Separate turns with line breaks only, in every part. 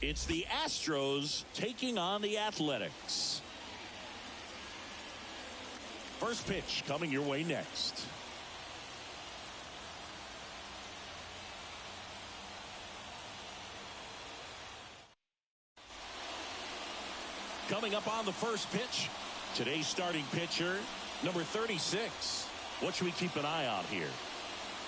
It's the Astros taking on the Athletics. First pitch coming your way next. Coming up on the first pitch, today's starting pitcher, number 36. What should we keep an eye on here?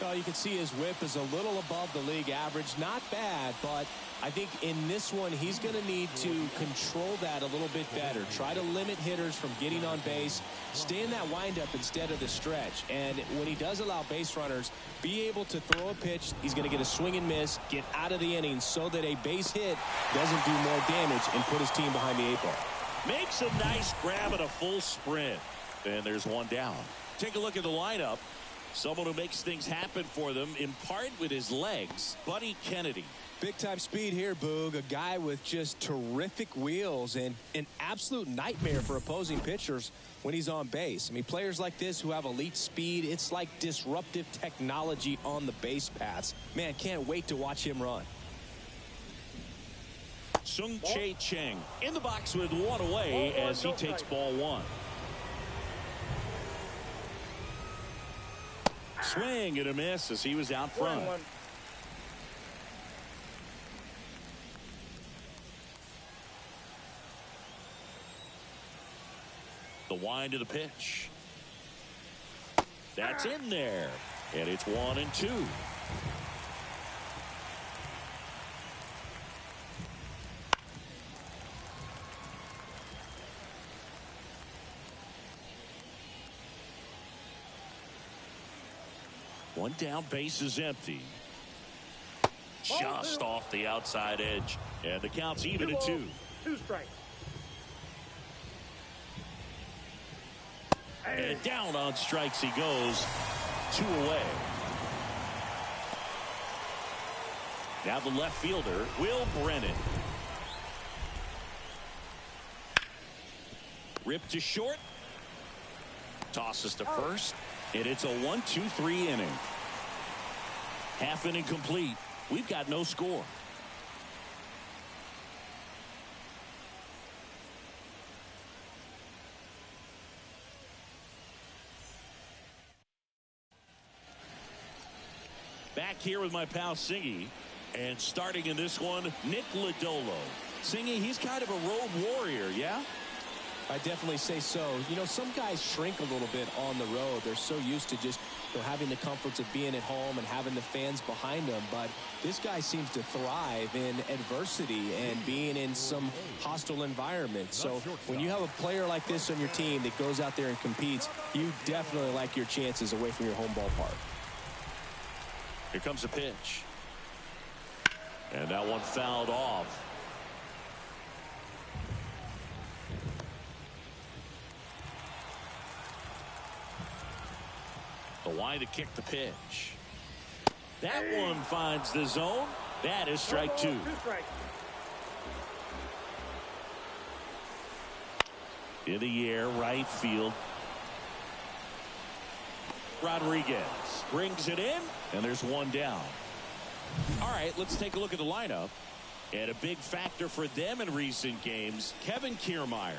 Well, you can see his whip is a little above the league average. Not bad, but I think in this one, he's going to need to control that a little bit better. Try to limit hitters from getting on base. Stay in that windup instead of the stretch. And when he does allow base runners, be able to throw a pitch. He's going to get a swing and miss, get out of the inning so that a base hit doesn't do more damage and put his team behind the 8 ball.
Makes a nice grab and a full sprint. And there's one down. Take a look at the lineup. Someone who makes things happen for them, in part with his legs, Buddy Kennedy.
Big-time speed here, Boog. A guy with just terrific wheels and an absolute nightmare for opposing pitchers when he's on base. I mean, players like this who have elite speed, it's like disruptive technology on the base paths. Man, can't wait to watch him run.
Sung Chae Cheng in the box with one away as he takes ball one. Swing and a miss as he was out front. The wind of the pitch. That's in there. And it's 1-2. One down, base is empty. Just off the outside edge. And the count's even at 2.
2 strikes.
And down on strikes he goes. 2 away. Now the left fielder, Will Brennan. Ripped to short. Tosses to first. And it's a 1-2-3 inning. Half inning complete. We've got no score. Back here with my pal Singy. And starting in this one, Nick Lodolo. Singy, he's kind of a road warrior, yeah?
I definitely say so. You know, some guys shrink a little bit on the road. They're so used to just having the comforts of being at home and having the fans behind them. But this guy seems to thrive in adversity and being in some hostile environment. So when you have a player like this on your team that goes out there and competes, you definitely like your chances away from your home ballpark.
Here comes a pitch. And that one fouled off. The wind to kick the pitch. That one finds the zone. That is strike 2.
2 strikes.
In the air, right field. Rodriguez brings it in, and there's one down. All right, let's take a look at the lineup. And a big factor for them in recent games, Kevin Kiermaier.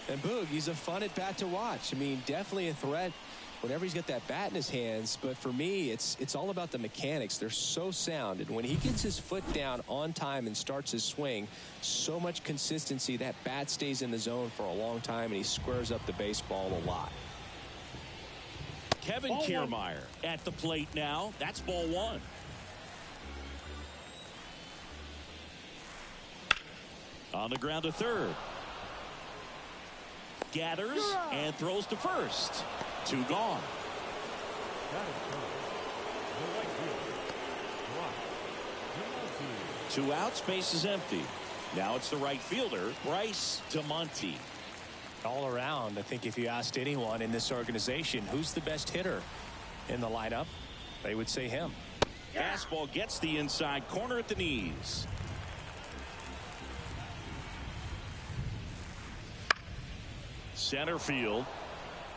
And Boog, he's a fun at bat to watch. I mean, definitely a threat whenever he's got that bat in his hands. But for me, it's all about the mechanics. They're so sound. And when he gets his foot down on time and starts his swing, so much consistency, that bat stays in the zone for a long time, and he squares up the baseball a lot.
Kevin Kiermaier at the plate now. That's ball 1. On the ground to third. Gathers and throws to first. 2 gone. 2 outs, base is empty. Now it's the right fielder, Bryce DeMonte.
All around, I think if you asked anyone in this organization who's the best hitter in the lineup, they would say him.
Fastball gets the inside corner at the knees. Center field.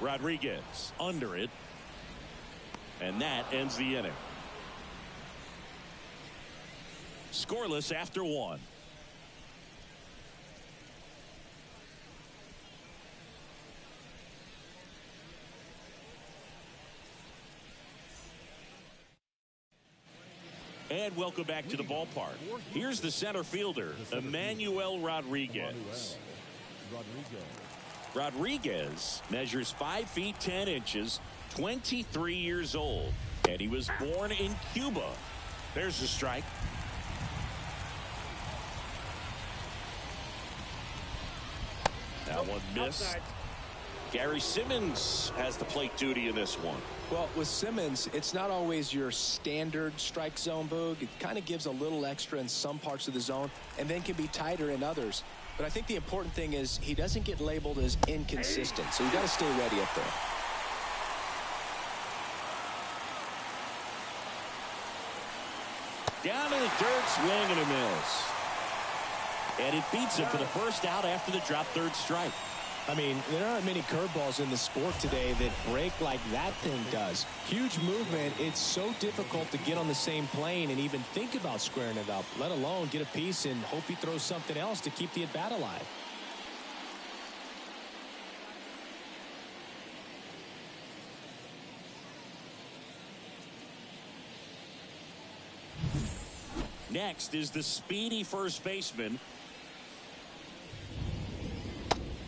Rodriguez under it. And that ends the inning. Scoreless after 1. And welcome back to the ballpark. Here's the center fielder, Emmanuel Rodriguez. Rodriguez measures 5 feet 10 inches, 23 years old, and he was born in Cuba. There's a strike. That one missed.
Outside.
Gary Simmons has the plate duty in this one.
Well, with Simmons, it's not always your standard strike zone, Boog. It kind of gives a little extra in some parts of the zone and then can be tighter in others. But I think the important thing is he doesn't get labeled as inconsistent, so you got to stay ready up there.
Down in the dirt, swing and a miss. And it beats him for the first out after the drop third strike.
I mean, there aren't many curveballs in the sport today that break like that thing does. Huge movement. It's so difficult to get on the same plane and even think about squaring it up, let alone get a piece and hope he throws something else to keep the at-bat alive.
Next is the speedy first baseman.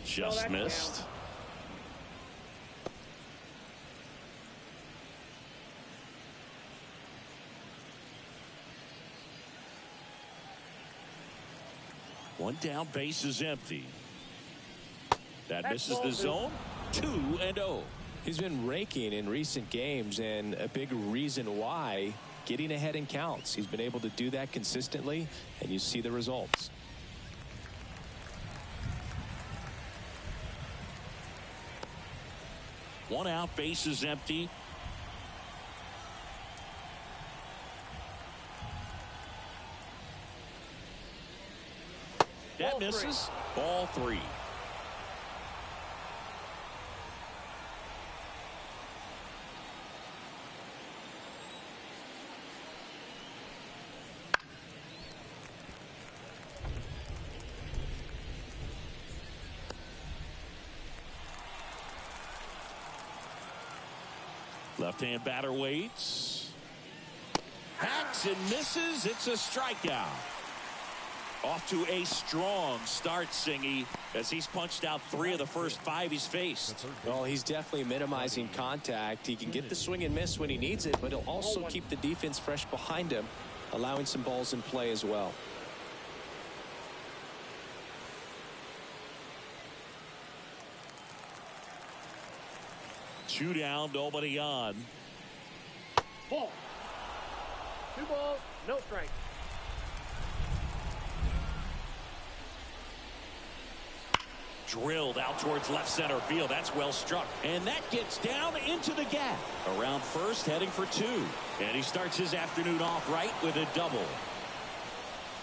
Just missed.
Down.
One down, base is empty. That
That's
misses
ball
the
two.
zone. 2-0.
He's been raking in recent games, and a big reason why, getting ahead in counts. He's been able to do that consistently, and you see the results.
One out, base is empty. That
Ball
misses. Ball 3. Left-hand batter waits. Hacks and misses. It's a strikeout. Off to a strong start, Singy, as he's punched out 3 of the first 5 he's faced.
Well, he's definitely minimizing contact. He can get the swing and miss when he needs it, but he'll also keep the defense fresh behind him, allowing some balls in play as well.
Two down, nobody on.
Ball. 2 balls, no strike.
Drilled out towards left center field. That's well struck. And that gets down into the gap. Around first, heading for 2. And he starts his afternoon off right with a double.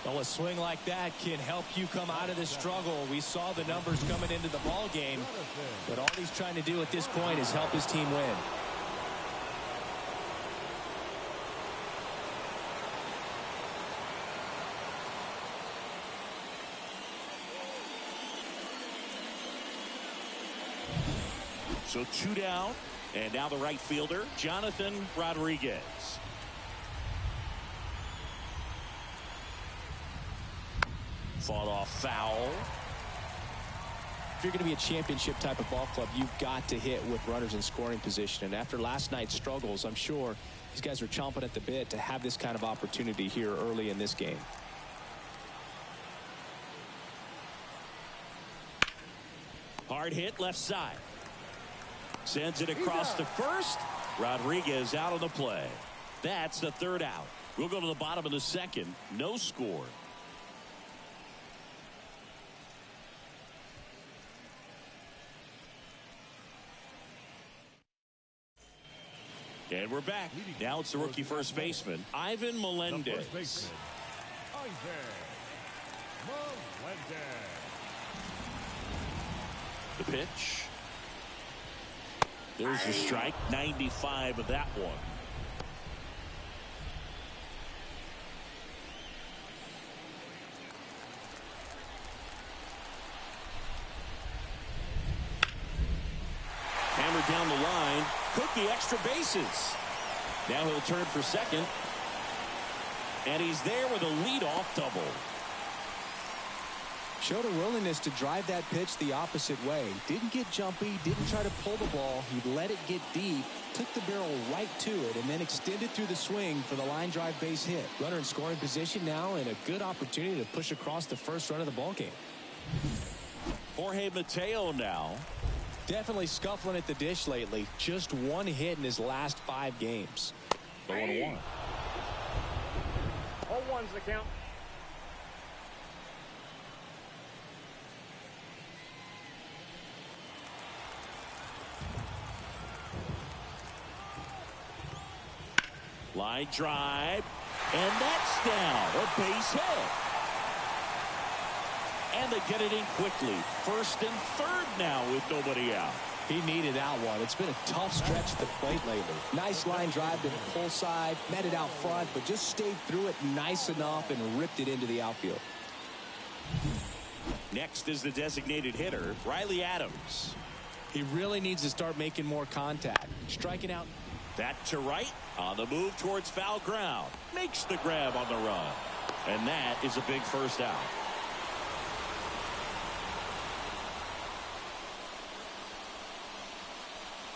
Well, a swing like that can help you come out of the struggle. We saw the numbers coming into the ball game, but all he's trying to do at this point is help his team win.
So 2 down, and now the right fielder, Jonathan Rodriguez. Fought off foul.
If you're going to be a championship type of ball club, you've got to hit with runners in scoring position. And after last night's struggles, I'm sure these guys are chomping at the bit to have this kind of opportunity here early in this game.
Hard hit left side. Sends it across to first. Rodriguez out on the play. That's the 3rd out. We'll go to the bottom of the 2nd. No score. And we're back. Now it's the rookie first baseman, Ivan Melendez. The pitch. There's a strike. 95 of that one. Hammered down the line. Cook the extra bases. Now he'll turn for second. And he's there with a leadoff double.
Showed a willingness to drive that pitch the opposite way. Didn't get jumpy, didn't try to pull the ball. He let it get deep, took the barrel right to it, and then extended through the swing for the line drive base hit. Runner in scoring position now, and a good opportunity to push across the first run of the ball game.
Jorge Mateo now.
Definitely scuffling at the dish lately. Just one hit in his last 5 games.
The 1-1.
All one's the count.
Line drive, and that's down. A base hit. And they get it in quickly. First and third now with nobody out.
He needed that one. It's been a tough stretch at the plate lately. Nice line drive to the pull side, met it out front, but just stayed through it nice enough and ripped it into the outfield.
Next is the designated hitter, Riley Adams.
He really needs to start making more contact. Striking out.
That to right, on the move towards foul ground. Makes the grab on the run. And that is a big first out.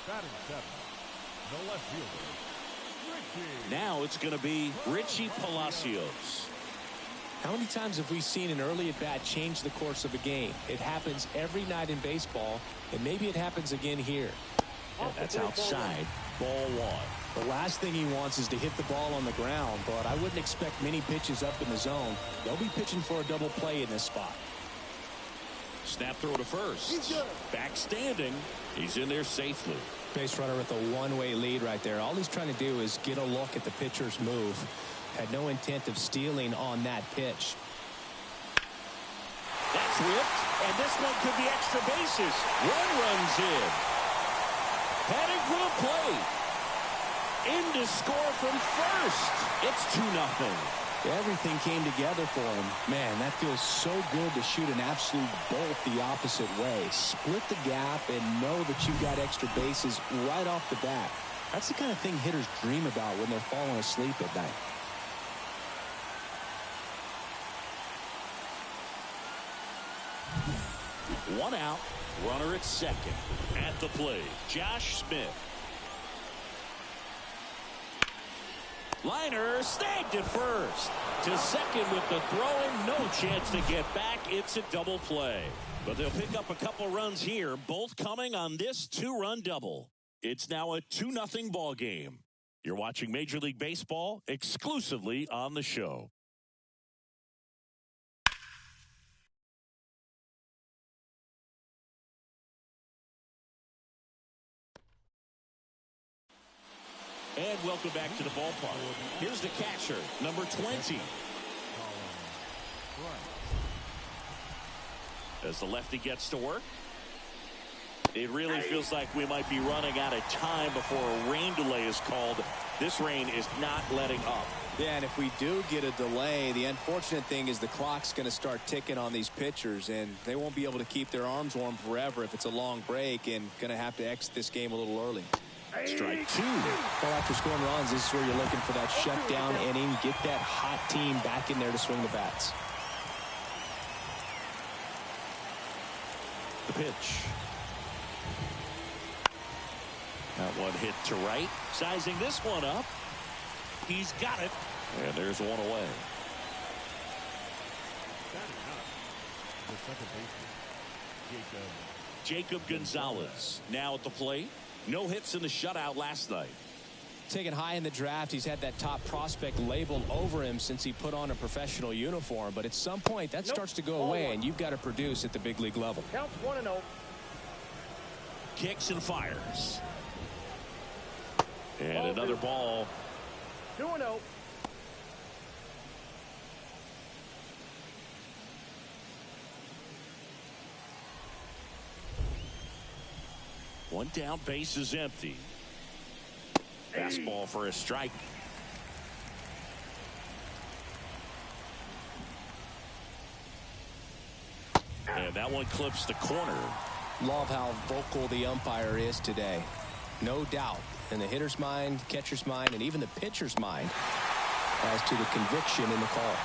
Batting 7, the left fielder, Richie.
Now it's going to be Richie Palacios.
How many times have we seen an early at-bat change the course of a game? It happens every night in baseball, and maybe it happens again here.
And that's outside. Ball 1.
The last thing he wants is to hit the ball on the ground, but I wouldn't expect many pitches up in the zone. They'll be pitching for a double play in this spot.
Snap throw to first. Back standing. He's in there safely.
Base runner with a one-way lead right there. All he's trying to do is get a look at the pitcher's move. Had no intent of stealing on that pitch.
That's whipped, and this one could be extra bases. One runs in. Heading for the plate. In to score from first. It's 2-0.
Everything came together for him. Man, that feels so good to shoot an absolute bolt the opposite way. Split the gap and know that you've got extra bases right off the bat. That's the kind of thing hitters dream about when they're falling asleep at night.
One out. Runner at second. At the plate, Josh Smith. Liner snagged at first. To second with the throw. No chance to get back. It's a double play. But they'll pick up a couple runs here, both coming on this 2-run double. It's now a 2-0 ball game. You're watching Major League Baseball exclusively on the show. And welcome back to the ballpark. Here's the catcher, number 20. As the lefty gets to work, it really feels like we might be running out of time before a rain delay is called. This rain is not letting up.
Yeah, and if we do get a delay, the unfortunate thing is the clock's going to start ticking on these pitchers, and they won't be able to keep their arms warm forever if it's a long break, and going to have to exit this game a little early.
Strike 2.
Well, after scoring runs, this is where you're looking for that shutdown inning. Get that hot team back in there to swing the bats.
The pitch. That one hit to right. Sizing this one up. He's got it. And there's one away.
The second baseman,
Jacob Gonzalez now at the plate. No hits in the shutout last night.
Taken high in the draft, he's had that top prospect labeled over him since he put on a professional uniform. But at some point, that starts to go away, and you've got to produce at the big league level.
Counts 1-0.
Kicks and fires. And another ball.
2-0.
One down, base is empty. Fastball for a strike. And that one clips the corner.
Love how vocal the umpire is today. No doubt. In the hitter's mind, catcher's mind, and even the pitcher's mind. as to the conviction in the call.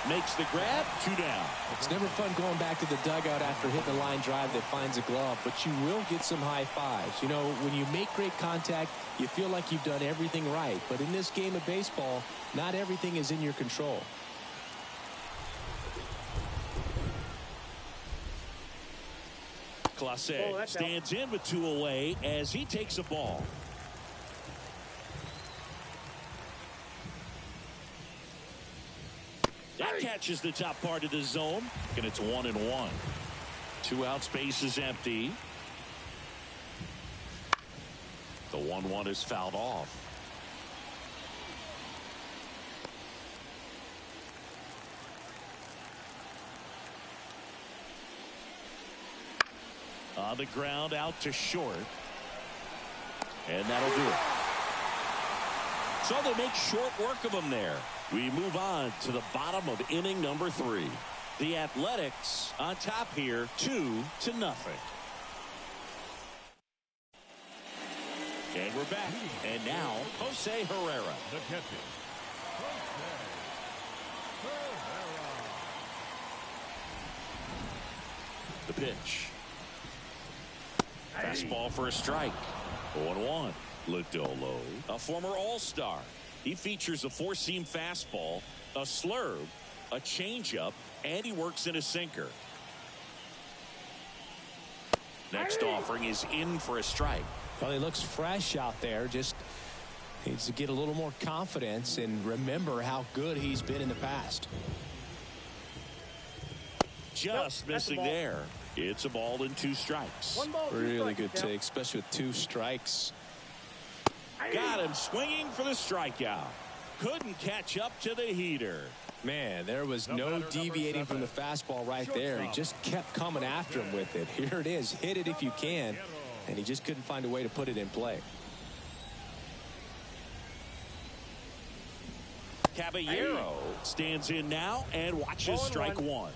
Makes the grab, 2 down.
It's never fun going back to the dugout after hitting a line drive that finds a glove, but you will get some high fives. You know, when you make great contact, you feel like you've done everything right. But in this game of baseball, not everything is in your control.
Clase stands in with 2 away as he takes a ball. That catches the top part of the zone, and it's 1-1. 2 outs, base is empty. The 1-1 is fouled off. On the ground, out to short. And that'll do it. So they make short work of him there. We move on to the bottom of inning number 3. The Athletics on top here, 2-0. And we're back. And now, Jose Herrera.
The catcher, Jose Herrera.
The pitch. Fastball for a strike. 0-1. Lodolo, a former All-Star. He features a 4-seam fastball, a slurve, a changeup, and he works in a sinker. Next offering is in for a strike.
Well, he looks fresh out there. Just needs to get a little more confidence and remember how good he's been in the past.
Just missing there. It's a ball and 2 strikes.
1 ball, 2
Really
strikes,
good
count.
take, especially with 2 strikes.
Got him swinging for the strikeout. Couldn't catch up to the heater.
Man, there was no deviating from the fastball right there. He just kept coming after him with it. Here it is. Hit it if you can. And he just couldn't find a way to put it in play.
Caballero stands in now and watches strike 1.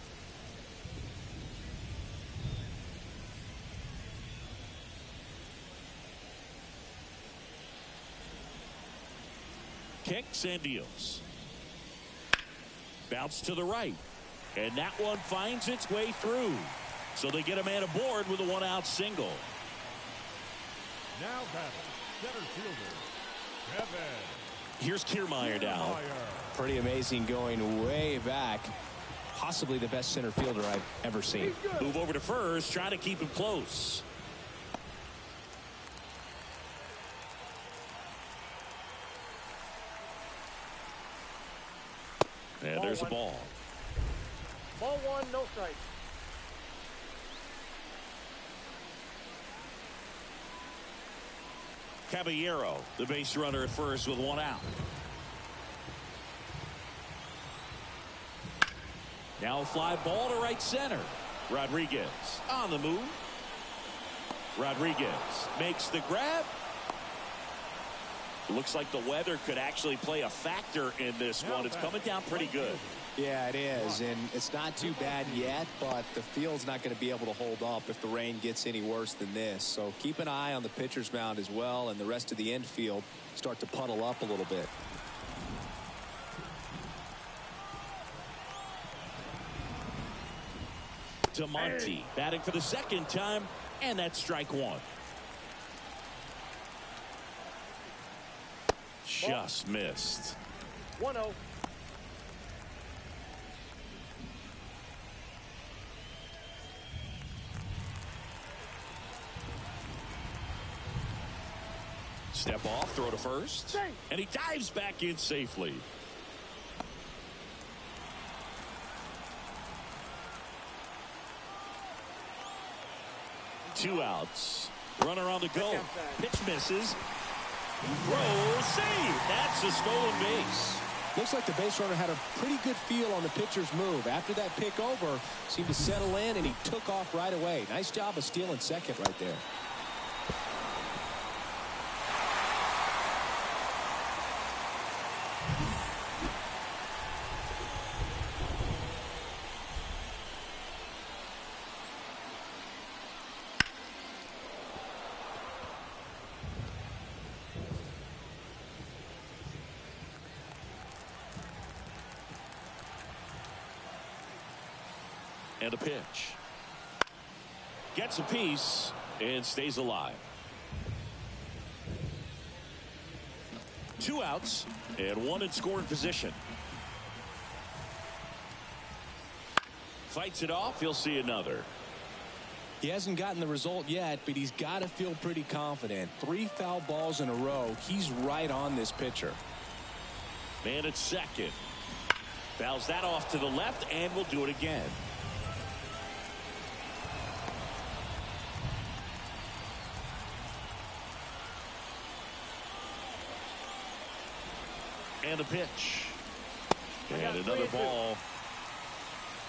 Kicks and deals. Bounce to the right. And that one finds its way through. So they get a man aboard with a 1-out single.
Now batting, center fielder, Kevin.
Here's Kiermaier down.
Pretty amazing going way back. Possibly the best center fielder I've ever seen.
Move over to first, trying to keep him close. And there's a ball.
Ball 1, no strikes.
Caballero, the base runner at first with 1 out. Now a fly ball to right center. Rodriguez on the move. Rodriguez makes the grab. Looks like the weather could actually play a factor in this one. It's coming down pretty good.
Yeah, it is, and it's not too bad yet, but the field's not going to be able to hold up if the rain gets any worse than this. So keep an eye on the pitcher's mound as well, and the rest of the infield start to puddle up a little bit.
DeMonte batting for the 2nd time, and that's strike 1. Just missed.
1-0.
Step off, throw to first, and he dives back in safely. Two outs. Runner on the go. Pitch misses. Throw, save. That's a stolen base.
Looks like the base runner had a pretty good feel on the pitcher's move. After that pick over, seemed to settle in, and he took off right away. Nice job of stealing second right there.
And a pitch. Gets a piece and stays alive. 2 outs and 1 in scoring position. Fights it off. He'll see another.
He hasn't gotten the result yet, but he's got to feel pretty confident. 3 foul balls in a row. He's right on this pitcher.
Man at second. Fouls that off to the left, and will do it again. And a pitch. And another ball.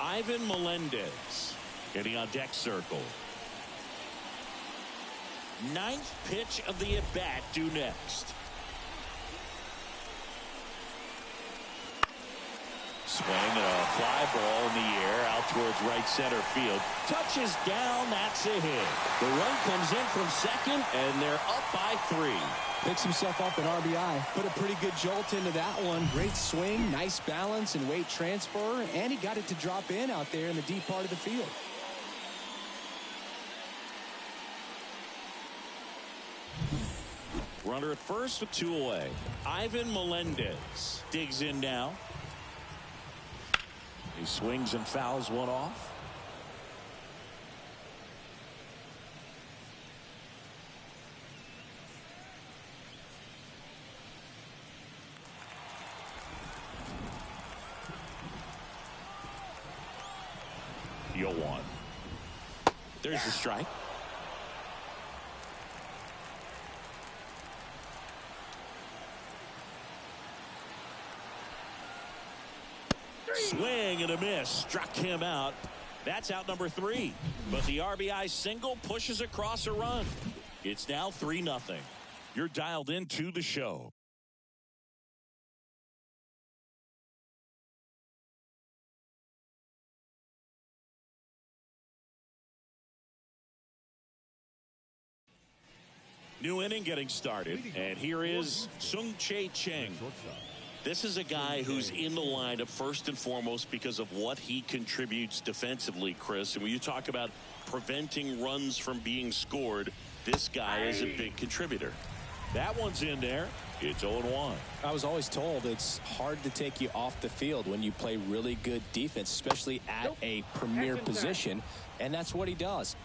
Ivan Melendez getting on deck circle. 9th pitch of the at-bat due next. Swing and a fly ball in the air out towards right center field. Touches down. That's a hit. The run comes in from second, and they're up by 3.
Picks himself up an RBI. Put a pretty good jolt into that one. Great swing, nice balance and weight transfer, and he got it to drop in out there in the deep part of the field.
Runner at first with 2 away. Ivan Melendez digs in now. He swings and fouls one off. You'll want. There's the strike. Swing and a miss. Struck him out. That's out number 3. But the RBI single pushes across a run. It's now 3-0. You're dialed into the show. New inning getting started, and here is Sung-Chae Cheng. This is a guy who's in the lineup first and foremost because of what he contributes defensively, Chris. And when you talk about preventing runs from being scored, this guy is a big contributor. That one's in there. It's 0-1.
I was always told it's hard to take you off the field when you play really good defense, especially at a premier position, and that's what he does.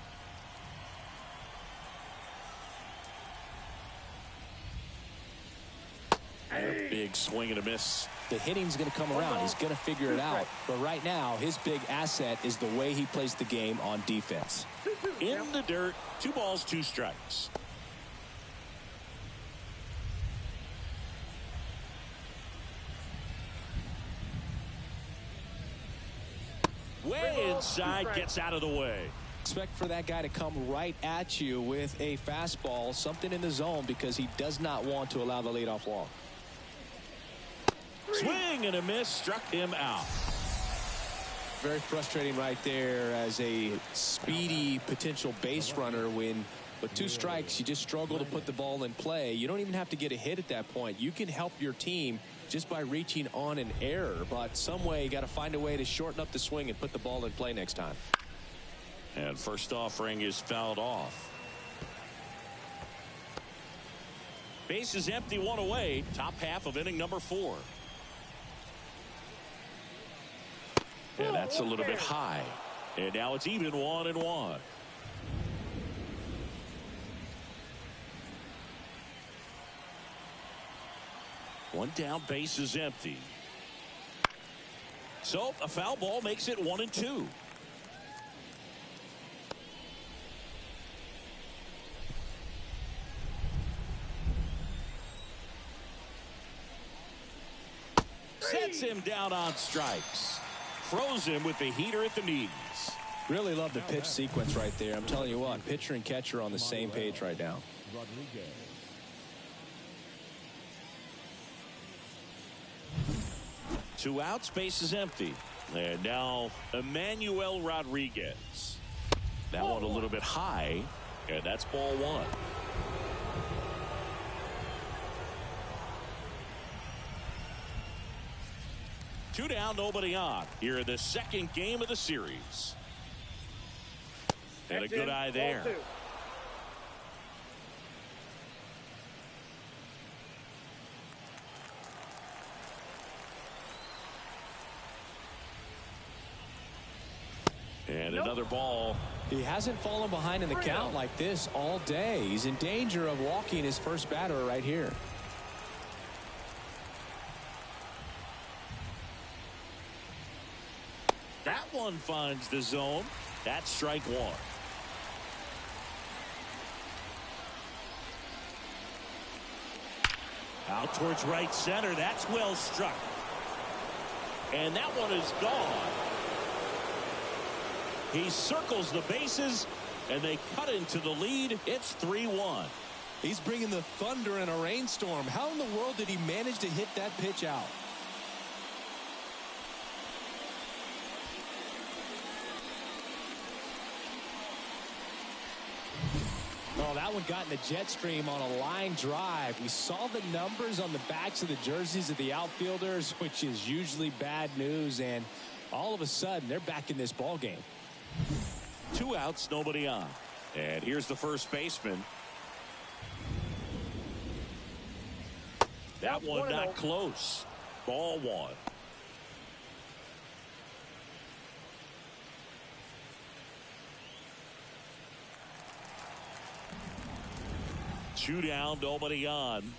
A big swing and a miss.
The hitting's going to come around. He's going to figure it out. But right now, his big asset is the way he plays the game on defense.
In the dirt, 2 balls, 2 strikes. Way inside, gets out of the way.
Expect for that guy to come right at you with a fastball, something in the zone, because he does not want to allow the leadoff walk.
Swing and a miss, struck him out.
Very frustrating right there as a speedy potential base runner when with 2 strikes you just struggle to put the ball in play. You don't even have to get a hit at that point. You can help your team just by reaching on an error, but some way you got to find a way to shorten up the swing and put the ball in play next time.
And first offering is fouled off. Base is empty, 1 away. Top half of inning number 4. And that's a little bit high. And now it's even 1-1. One down, base is empty. So a foul ball makes it 1-2. Sets him down on strikes. Throws him with the heater at the knees.
Really love the pitch sequence right there. I'm telling you what, pitcher and catcher are on the same page right now.
2 outs, base is empty. And now Emmanuel Rodriguez. That one a little bit high, and that's ball 1. Two down, nobody on. Here in the second game of the series. And a good eye there.
Ball 2.
And another ball.
He hasn't fallen behind in the count like this all day. He's in danger of walking his first batter right here.
That one finds the zone. That's strike one. Out towards right center. That's well struck. And that one is gone. He circles the bases, and they cut into the lead. It's 3-1.
He's bringing the thunder in a rainstorm. How in the world did he manage to hit that pitch out? Oh, that one got in the jet stream on a line drive. We saw the numbers on the backs of the jerseys of the outfielders, which is usually bad news, and all of a sudden, they're back in this ball game.
2 outs, nobody on. And here's the first baseman. That one not close. Ball 1. Two down, nobody on.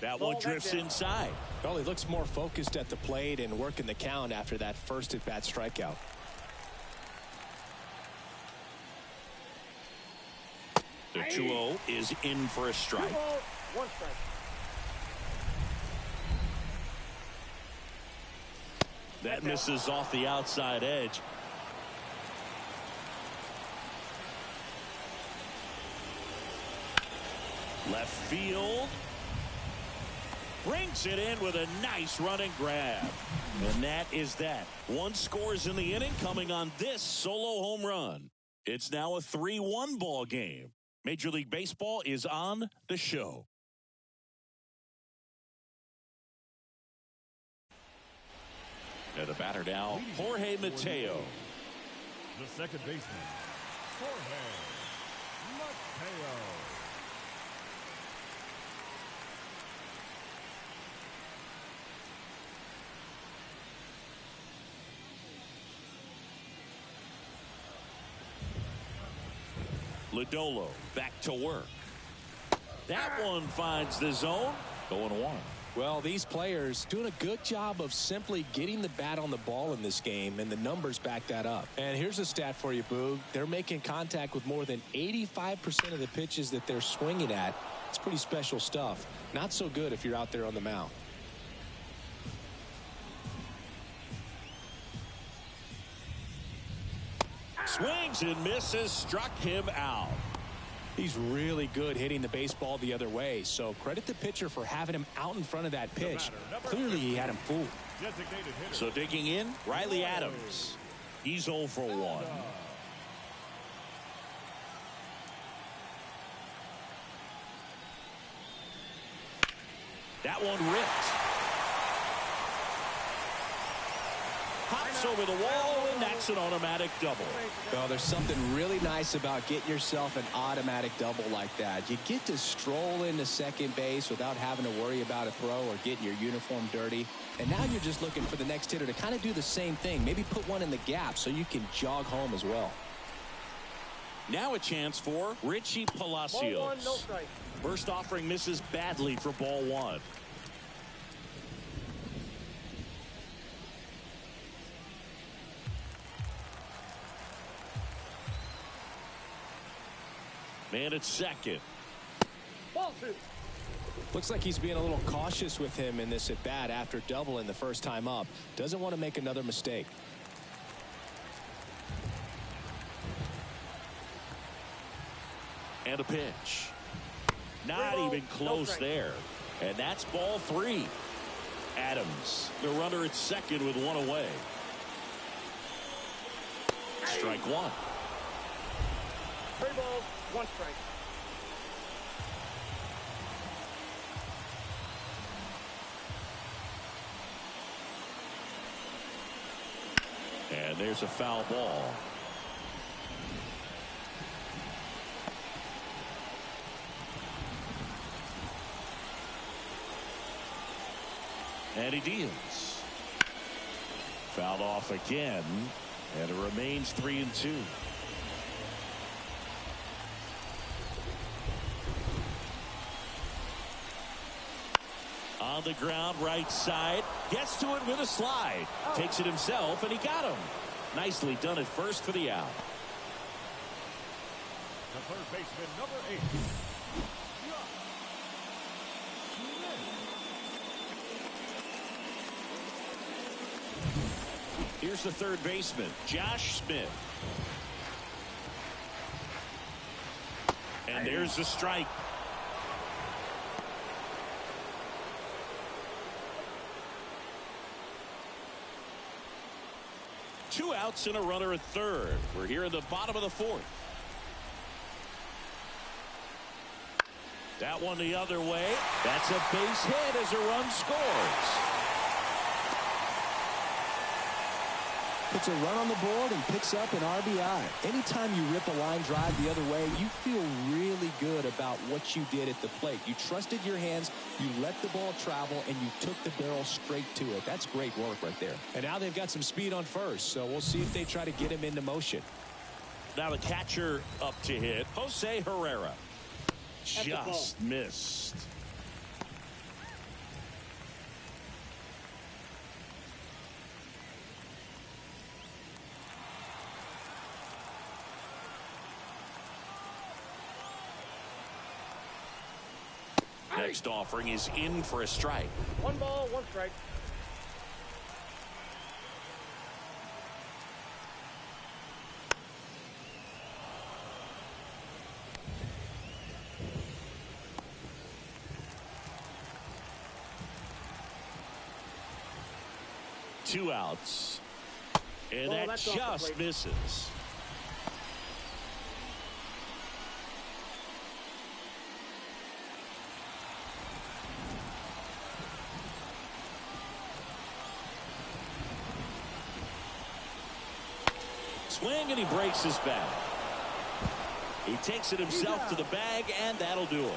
That one drifts inside.
Well, he looks more focused at the plate and working the count after that first at-bat strikeout.
The 2-0 is in for a strike.
2 balls, 1 strike.
That misses off the outside edge. Left field. Brings it in with a nice running grab. And that is that. 1 scores in the inning coming on this solo home run. It's now a 3-1 ball game. Major League Baseball is on the show. And the batter now, Jorge Mateo.
The second baseman, Jorge Mateo.
Lodolo back to work. That one finds the zone. Going 1.
Well, these players doing a good job of simply getting the bat on the ball in this game, and the numbers back that up. And here's a stat for you, Boog. They're making contact with more than 85% of the pitches that they're swinging at. It's pretty special stuff. Not so good if you're out there on the mound.
Swings and misses, struck him out.
He's really good hitting the baseball the other way, so credit the pitcher for having him out in front of that pitch. Clearly he had him fooled.
So digging in, Riley Adams. He's 0 for 1. That one ripped. Pops over the wall, and that's an automatic double.
Well, there's something really nice about getting yourself an automatic double like that. You get to stroll into second base without having to worry about a throw or getting your uniform dirty. And now you're just looking for the next hitter to kind of do the same thing. Maybe put one in the gap so you can jog home as well.
Now a chance for Richie Palacios.
Ball 1, no strike.
First offering misses badly for ball 1. Man at second.
Ball 2.
Looks like he's being a little cautious with him in this at bat after doubling the first time up. Doesn't want to make another mistake.
And a pitch. Not even close there. And that's ball 3. Adams, the runner at second with 1 away. Strike 1.
3 balls, 1 strike.
And there's a foul ball. And he deals. Fouled off again. And it remains 3-2. On the ground, right side. Gets to it with a slide. Takes it himself, and he got him. Nicely done at first for the out.
The third baseman, number 8.
Here's the third baseman, Josh Smith. And there's the strike. Two outs and a runner at third. We're here in the bottom of the fourth. That one the other way. That's a base hit as a run scores.
Puts a run on the board and picks up an RBI. Anytime you rip a line drive the other way, you feel really good about what you did at the plate. You trusted your hands, you let the ball travel, and you took the barrel straight to it. That's great work right there. And now they've got some speed on first, so we'll see if they try to get him into motion.
Now the catcher up to hit, Jose Herrera. Just missed. Next offering is in for a strike.
1 ball, 1 strike.
Two outs. And that just misses. Swing, and he breaks his bat. He takes it himself to the bag, and that'll do it.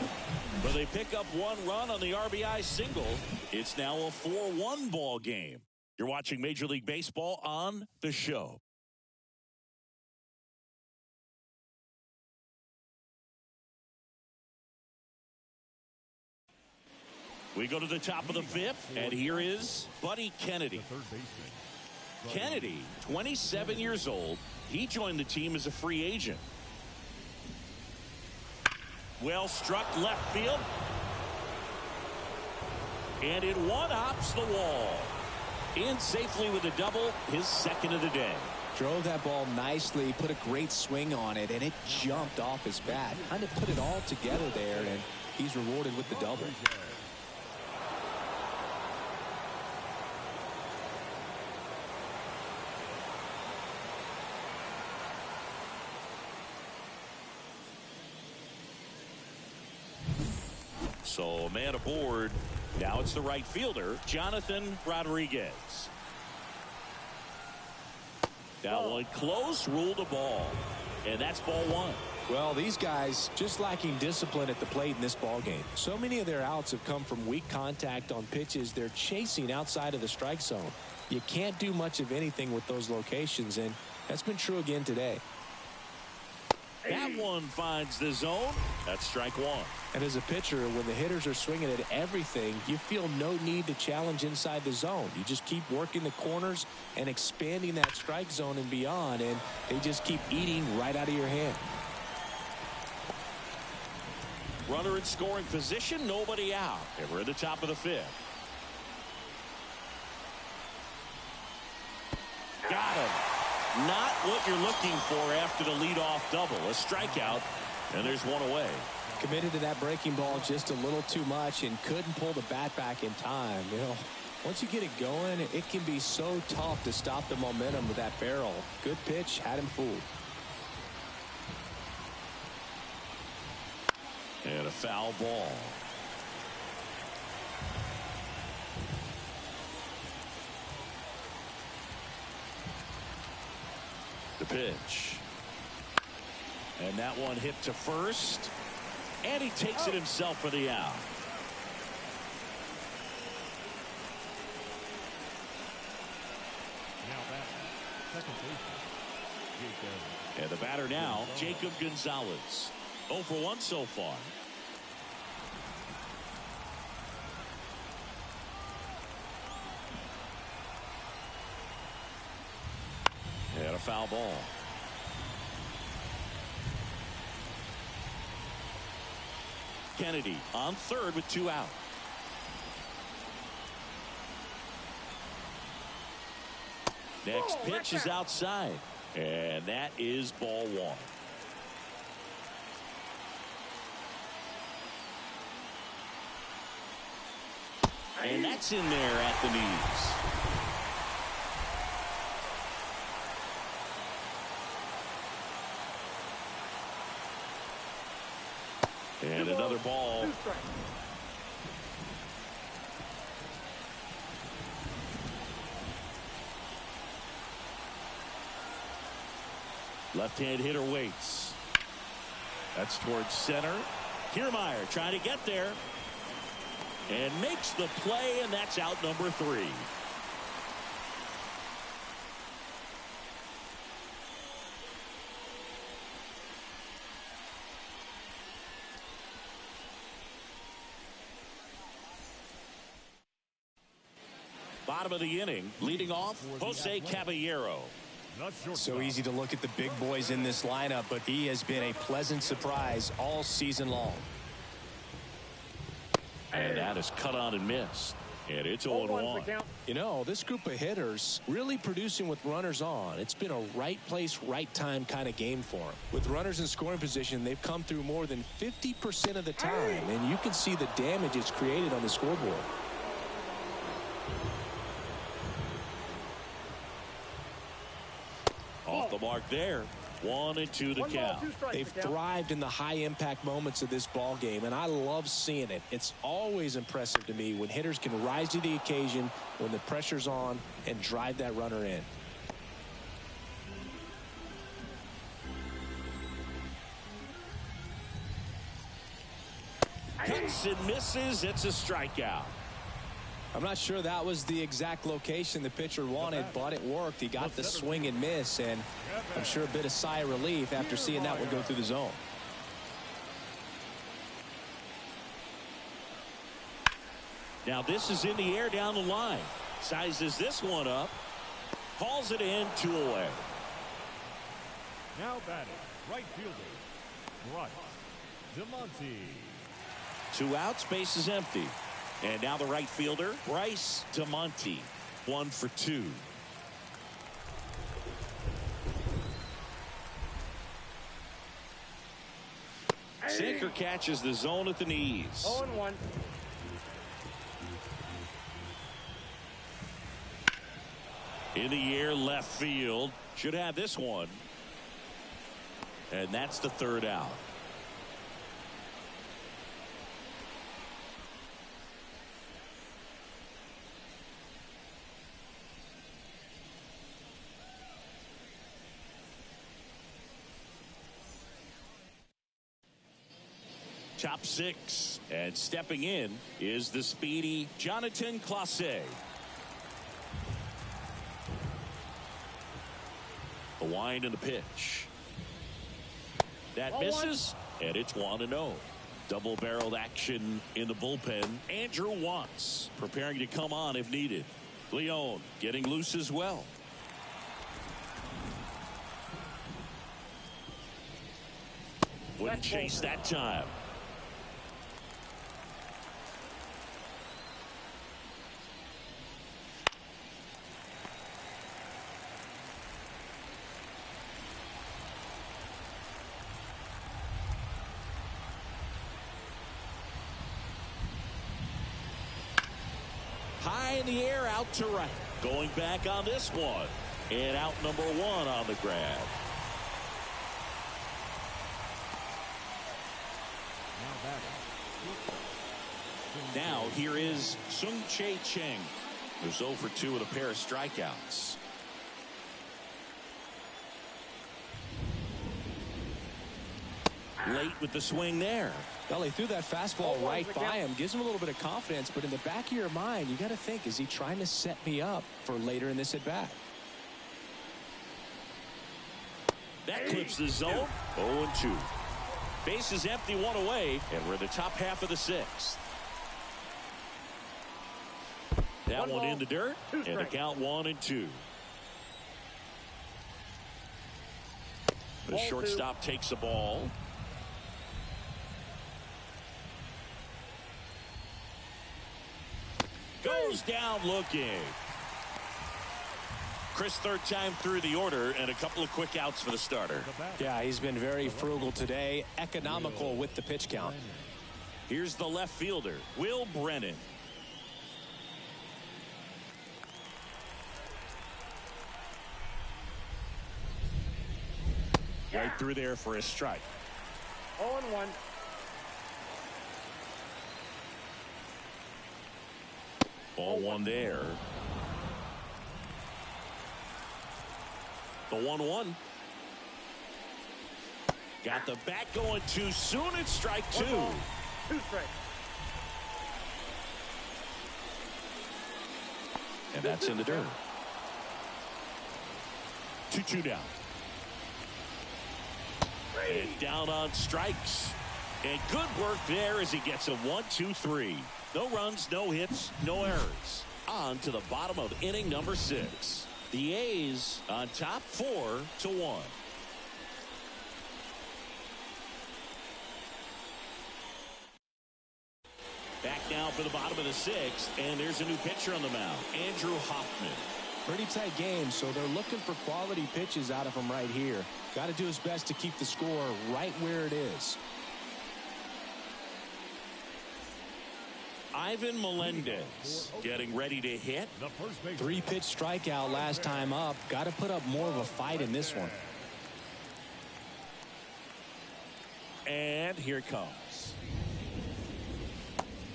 But they pick up 1 run on the RBI single. It's now a 4-1 ball game. You're watching Major League Baseball on The Show. We go to the top of the 5th, and here is Buddy Kennedy. Kennedy, 27 years old. He joined the team as a free agent. Well struck left field. And it one-hops the wall. In safely with a double, his second of the day.
Drove that ball nicely, put a great swing on it, and it jumped off his bat. Kind of put it all together there, and he's rewarded with the double.
So man aboard. Now it's the right fielder, Jonathan Rodriguez. That one close, ruled a ball. And that's ball 1.
Well, these guys just lacking discipline at the plate in this ball game. So many of their outs have come from weak contact on pitches they're chasing outside of the strike zone. You can't do much of anything with those locations, and that's been true again today.
That one finds the zone. That's strike 1.
And as a pitcher, when the hitters are swinging at everything, you feel no need to challenge inside the zone. You just keep working the corners and expanding that strike zone and beyond, and they just keep eating right out of your hand.
Runner in scoring position, nobody out. And we're at the top of the 5th. Got him. Not what you're looking for after the leadoff double. A strikeout, and there's one away.
Committed to that breaking ball just a little too much and couldn't pull the bat back in time. You know, once you get it going, it can be so tough to stop the momentum with that barrel. Good pitch, had him fooled.
And a foul ball. The pitch. And that one hit to first. And he takes it himself for the out.
second baseman, Jacob.
And the batter now, Jacob Gonzalez. 0 for 1 so far. And a foul ball. Kennedy on third with 2 out. Next pitch is outside. And that is ball 1. And that's in there at the knees. And another ball. Left-hand hitter waits. That's towards center. Kiermaier trying to get there. And makes the play, and that's out number 3. Bottom of the inning, leading off, Jose Caballero.
So easy to look at the big boys in this lineup, but he has been a pleasant surprise all season long.
And that is cut on and missed. And it's 0-1.
You know, this group of hitters really producing with runners on. It's been a right place, right time kind of game for them. With runners in scoring position, they've come through more than 50% of the time, and you can see the damage it's created on the scoreboard.
Off the mark there. 1-2 the count.
They've thrived in the high impact moments of this ball game, and I love seeing it. It's always impressive to me when hitters can rise to the occasion when the pressure's on and drive that runner in.
Hits and misses. It's a strikeout.
I'm not sure that was the exact location the pitcher wanted, but it worked. He got the swing and miss, and I'm sure a bit of sigh of relief after seeing that one go through the zone.
Now this is in the air down the line. Sizes this one up. Hauls it in, 2 away.
Now batting, right fielder, Bryce DeMonte.
2 outs, base is empty. And now the right fielder, Bryce DeMonte. 1 for 2. Sinker catches the zone at the knees.
0-1.
In the air, left field. Should have this one. And that's the 3rd out. Top 6, and stepping in is the speedy Jonathan Clase. The wind and the pitch. That misses, and it's 1-0. Double-barreled action in the bullpen. Andrew Watts preparing to come on if needed. Leone getting loose as well. Wouldn't chase that time. High in the air, out to right. Going back on this one. And out number 1 on the grab. Now here is Sung Chae Cheng, who's 0 for 2 with a pair of strikeouts. Late with the swing there.
Well, he threw that fastball right by him. Gives him a little bit of confidence, but in the back of your mind, you got to think, is he trying to set me up for later in this at-bat?
That clips the zone. 0-2. Base is empty, one away, and we're in the top half of the sixth. That one in the dirt, and the count 1-2. The shortstop takes the ball. Goes down looking. Chris, third time through the order, and a couple of quick outs for the starter.
Yeah, he's been very frugal today, economical with the pitch count.
Here's the left fielder, Will Brennan. Right through there for a strike.
0-1.
Ball one there. The 1-1. Got the bat going too soon. It's strike two.
2 strikes.
And that's in the dirt. 2-2 down. And down on strikes. And good work there as he gets a 1-2-3. No runs, no hits, no errors. On to the bottom of inning number 6. The A's on top 4-1. Back now for the bottom of the 6th, and there's a new pitcher on the mound, Andrew Hoffman.
Pretty tight game, so they're looking for quality pitches out of him right here. Got to do his best to keep the score right where it is.
Ivan Melendez getting ready to hit.
3-pitch strikeout last time up. Got to put up more of a fight in this one.
And here it comes.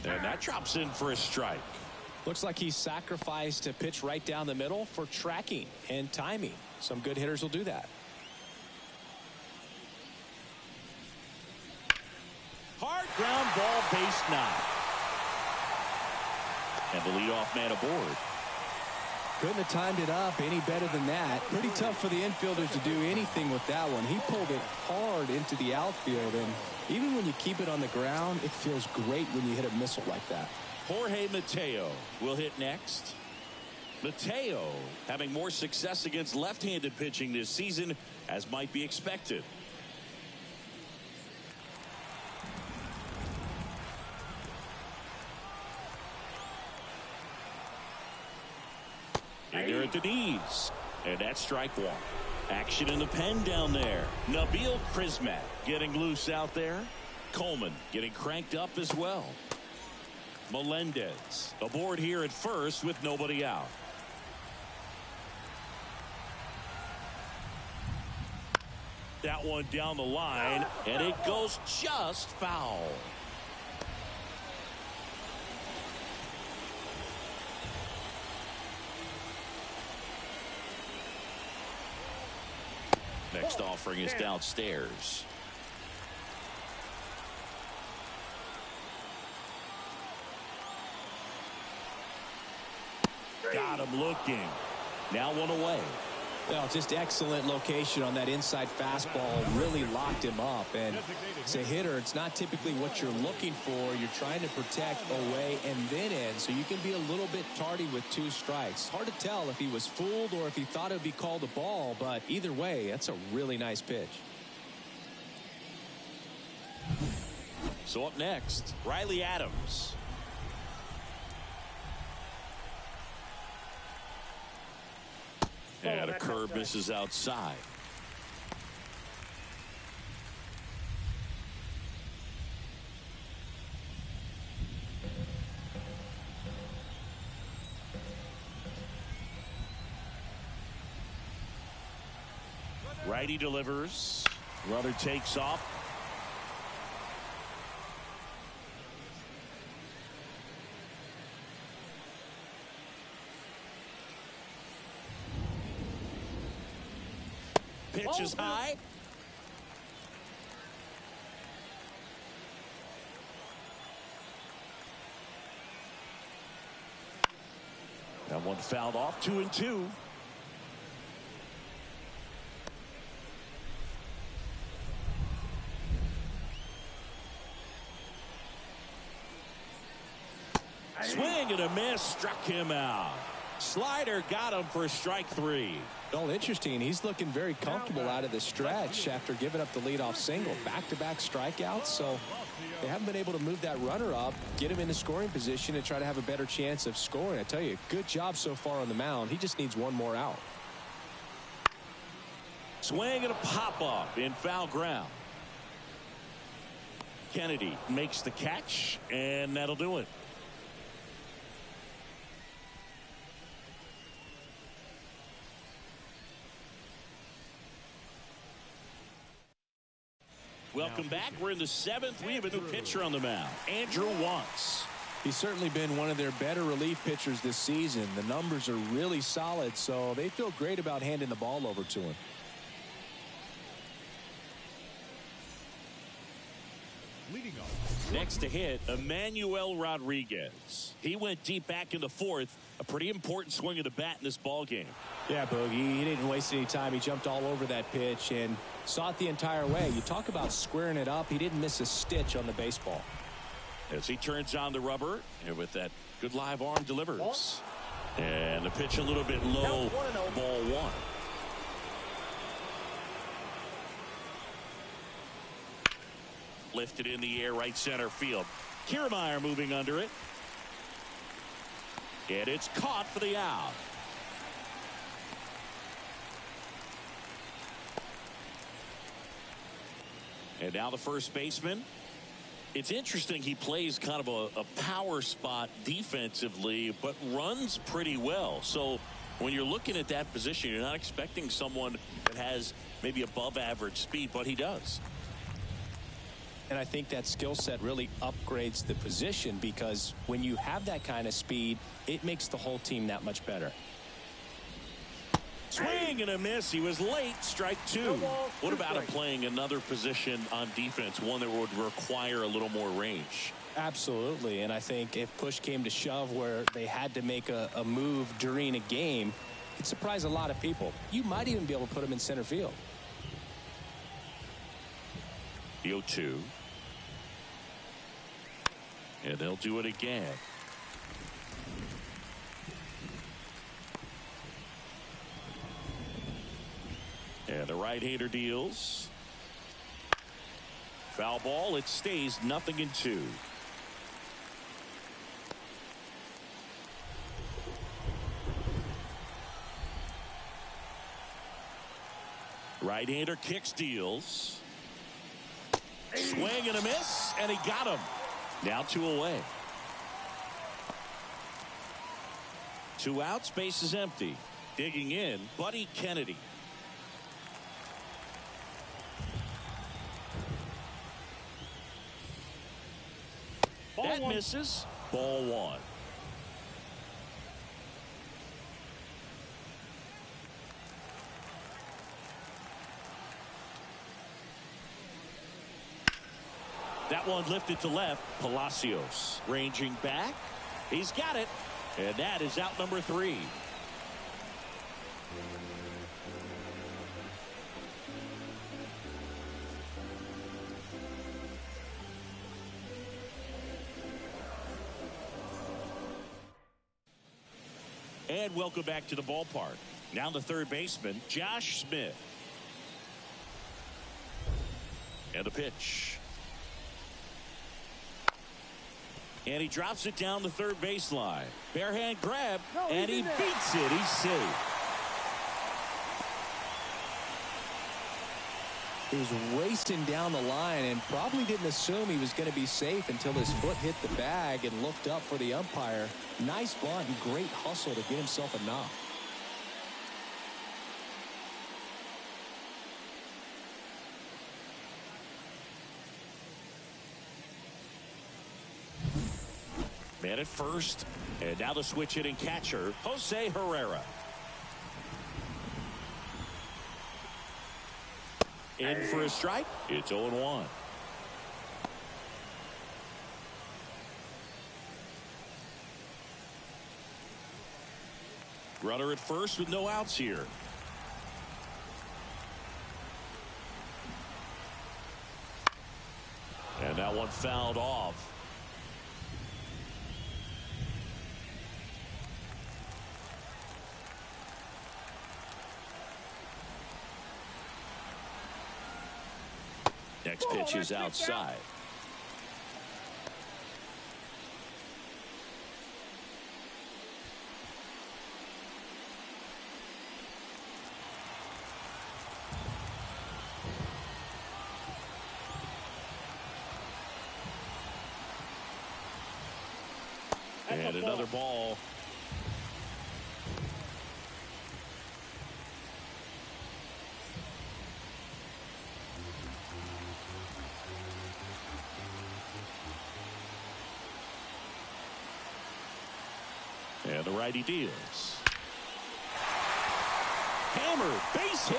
And that drops in for a strike.
Looks like he sacrificed a pitch right down the middle for tracking and timing. Some good hitters will do that.
Hard ground ball, base knock. And the leadoff man aboard.
Couldn't have timed it up any better than that. Pretty tough for the infielders to do anything with that one. He pulled it hard into the outfield, and even when you keep it on the ground, it feels great when you hit a missile like that.
Jorge Mateo will hit next. Mateo having more success against left-handed pitching this season, as might be expected. And they're at the knees. And that's strike one. Action in the pen down there. Nabil Prismat getting loose out there. Coleman getting cranked up as well. Melendez aboard here at first with nobody out. That one down the line, and it goes just foul. Next offering is downstairs. Got him looking. Now one away.
Well, just excellent location on that inside fastball. Really locked him up. And as a hitter, it's not typically what you're looking for. You're trying to protect away and then in, so you can be a little bit tardy with 2 strikes. Hard to tell if he was fooled or if he thought it would be called a ball, but either way, that's a really nice pitch.
So up next, Riley Adams. And a curve misses outside. Righty delivers. Runner takes off. Pitch is high. That one fouled off. 2-2. Swing and a miss, struck him out. Slider got him for strike 3.
Well, interesting. He's looking very comfortable out of the stretch after giving up the leadoff single. Back-to-back strikeouts, so they haven't been able to move that runner up, get him into scoring position, and try to have a better chance of scoring. I tell you, good job so far on the mound. He just needs one more out.
Swing and a pop-up in foul ground. Kennedy makes the catch, and that'll do it. Welcome back. We're in the 7th. We have a new pitcher on the mound, Andrew Wantz.
He's certainly been one of their better relief pitchers this season. The numbers are really solid, so they feel great about handing the ball over to him.
Leading off.
Next to hit, Emmanuel Rodriguez. He went deep back in the 4th. A pretty important swing of the bat in this ball game.
Yeah, Boogie, he didn't waste any time. He jumped all over that pitch and saw it the entire way. You talk about squaring it up. He didn't miss a stitch on the baseball.
As he turns on the rubber, and with that good live arm delivers. And the pitch a little bit low, ball 1. Lifted in the air, right center field. Kiermaier moving under it. And it's caught for the out. And now the first baseman. It's interesting, he plays kind of a power spot defensively, but runs pretty well. So when you're looking at that position, you're not expecting someone that has maybe above average speed, but he does.
And I think that skill set really upgrades the position, because when you have that kind of speed, it makes the whole team that much better.
Swing and a miss. He was late. Strike 2. What about him playing another position on defense, one that would require a little more range?
Absolutely. And I think if push came to shove where they had to make a move during a game, it'd surprise a lot of people. You might even be able to put him in center field.
The 0-2. And they'll do it again. And the right-hander deals. Foul ball. It stays 0-2. Right-hander kicks, deals. Swing and a miss, and he got him. Now 2 away. 2 outs, base is empty. Digging in, Buddy Kennedy. That misses. Ball 1. That one lifted to left. Palacios ranging back. He's got it. And that is out number 3. And welcome back to the ballpark. Now the third baseman, Josh Smith. And the pitch. And he drops it down the third baseline. Barehand grab, and he beats it. He's safe.
He was racing down the line and probably didn't assume he was going to be safe until his foot hit the bag and looked up for the umpire. Nice bunt and great hustle to get himself a knock.
Man at first, and now the switch hitting catcher, Jose Herrera. In for a strike. It's 0-1. Runner at first with no outs here. And that one fouled off. Next pitch is outside. And another ball. And the righty deals. Hammer, base hit.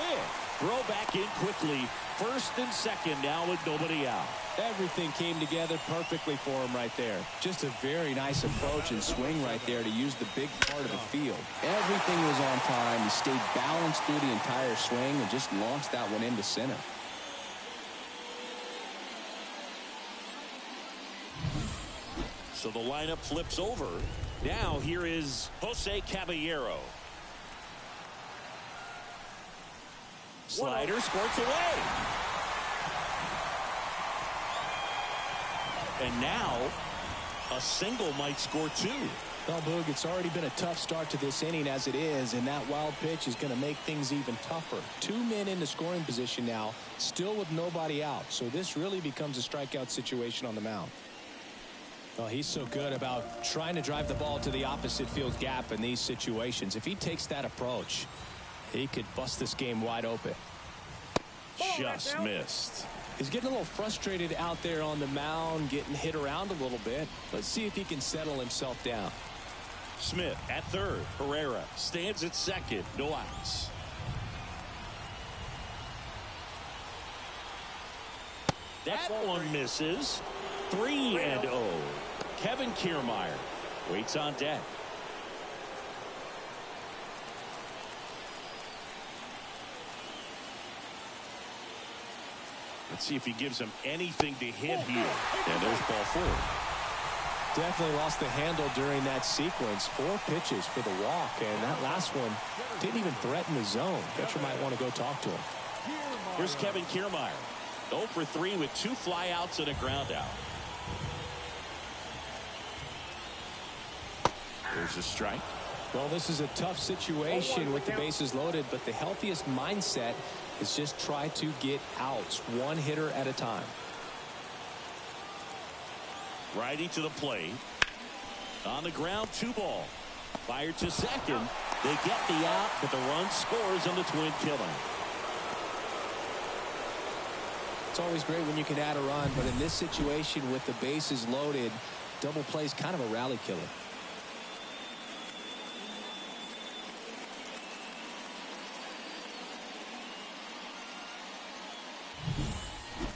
Throw back in quickly. First and second now with nobody out.
Everything came together perfectly for him right there.
Just a very nice approach and swing right there to use the big part of the field. Everything was on time. He stayed balanced through the entire swing and just launched that one into center.
So the lineup flips over. Now here is Jose Caballero. Slider squirts away. And now a single might score two.
Well, Boog, it's already been a tough start to this inning as it is, and that wild pitch is going to make things even tougher. 2 men in the scoring position now, still with nobody out. So this really becomes a strikeout situation on the mound. Well, he's so good about trying to drive the ball to the opposite field gap in these situations. If he takes that approach, he could bust this game wide open.
Just missed.
He's getting a little frustrated out there on the mound, getting hit around a little bit. Let's see if he can settle himself down.
Smith at third. Herrera stands at second. No outs. That one misses. 3-0. Kevin Kiermaier waits on deck. Let's see if he gives him anything to hit here. And there's ball 4.
Definitely lost the handle during that sequence. 4 pitches for the walk, and that last one didn't even threaten the zone. Catcher might want to go talk to him.
Here's Kevin Kiermaier. 0 for 3 with 2 flyouts and a ground out. There's a strike.
Well, this is a tough situation with the bases loaded, but the healthiest mindset is just try to get outs, 1 hitter at a time.
Righty to the plate. On the ground, 2 ball. Fired to second. They get the out, but the run scores on the twin killing.
It's always great when you can add a run, but in this situation with the bases loaded, double play is kind of a rally killer.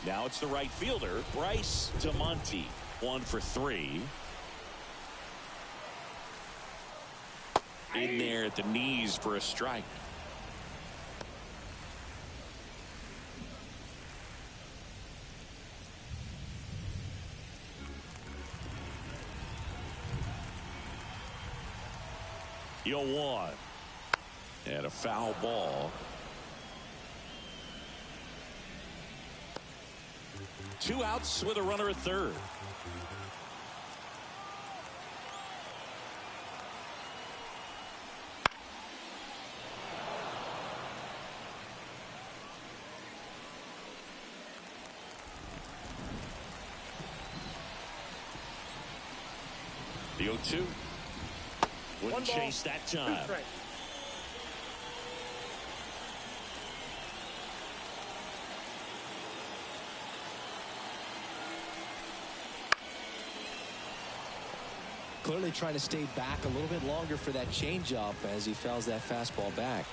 Now it's the right fielder, Bryce DeMonte. 1 for 3. In there at the knees for a strike. The 0-1. And a foul ball. 2 outs with a runner at third. The 0-2. Wouldn't chase that time.
Clearly trying to stay back a little bit longer for that changeup as he fouls that fastball back.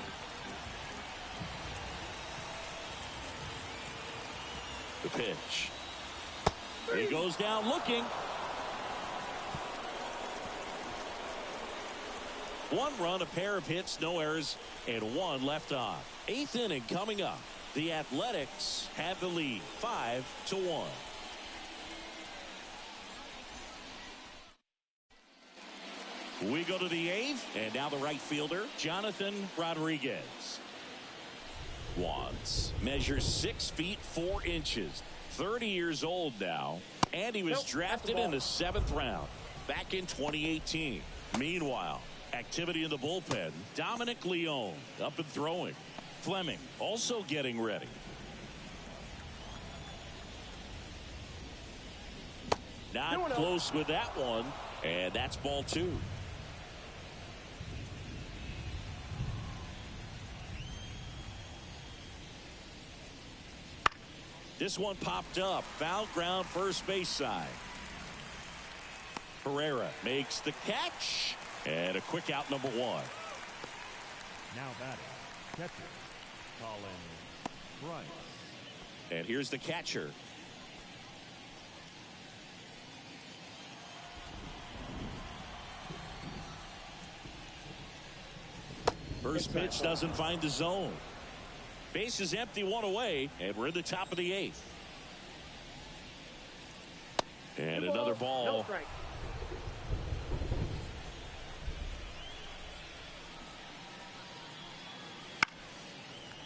The pitch. He goes down looking. 1 run, a pair of hits, no errors, and 1 left on. 8th inning coming up. The Athletics have the lead, 5-1. We go to the 8th, and now the right fielder, Jonathan Rodriguez. Measures 6 feet 4 inches. 30 years old now, and he was drafted in the 7th round back in 2018. Meanwhile, activity in the bullpen. Dominic Leone up and throwing. Fleming also getting ready. Not close with that one, and that's ball 2. This one popped up. Foul ground, first base side. Herrera makes the catch, and a quick out, number 1.
Now batting, catcher, Colin Price.
And here's the catcher. First pitch doesn't find the zone. Base is empty, 1 away, and we're in the top of the 8th. And another ball.
No strike.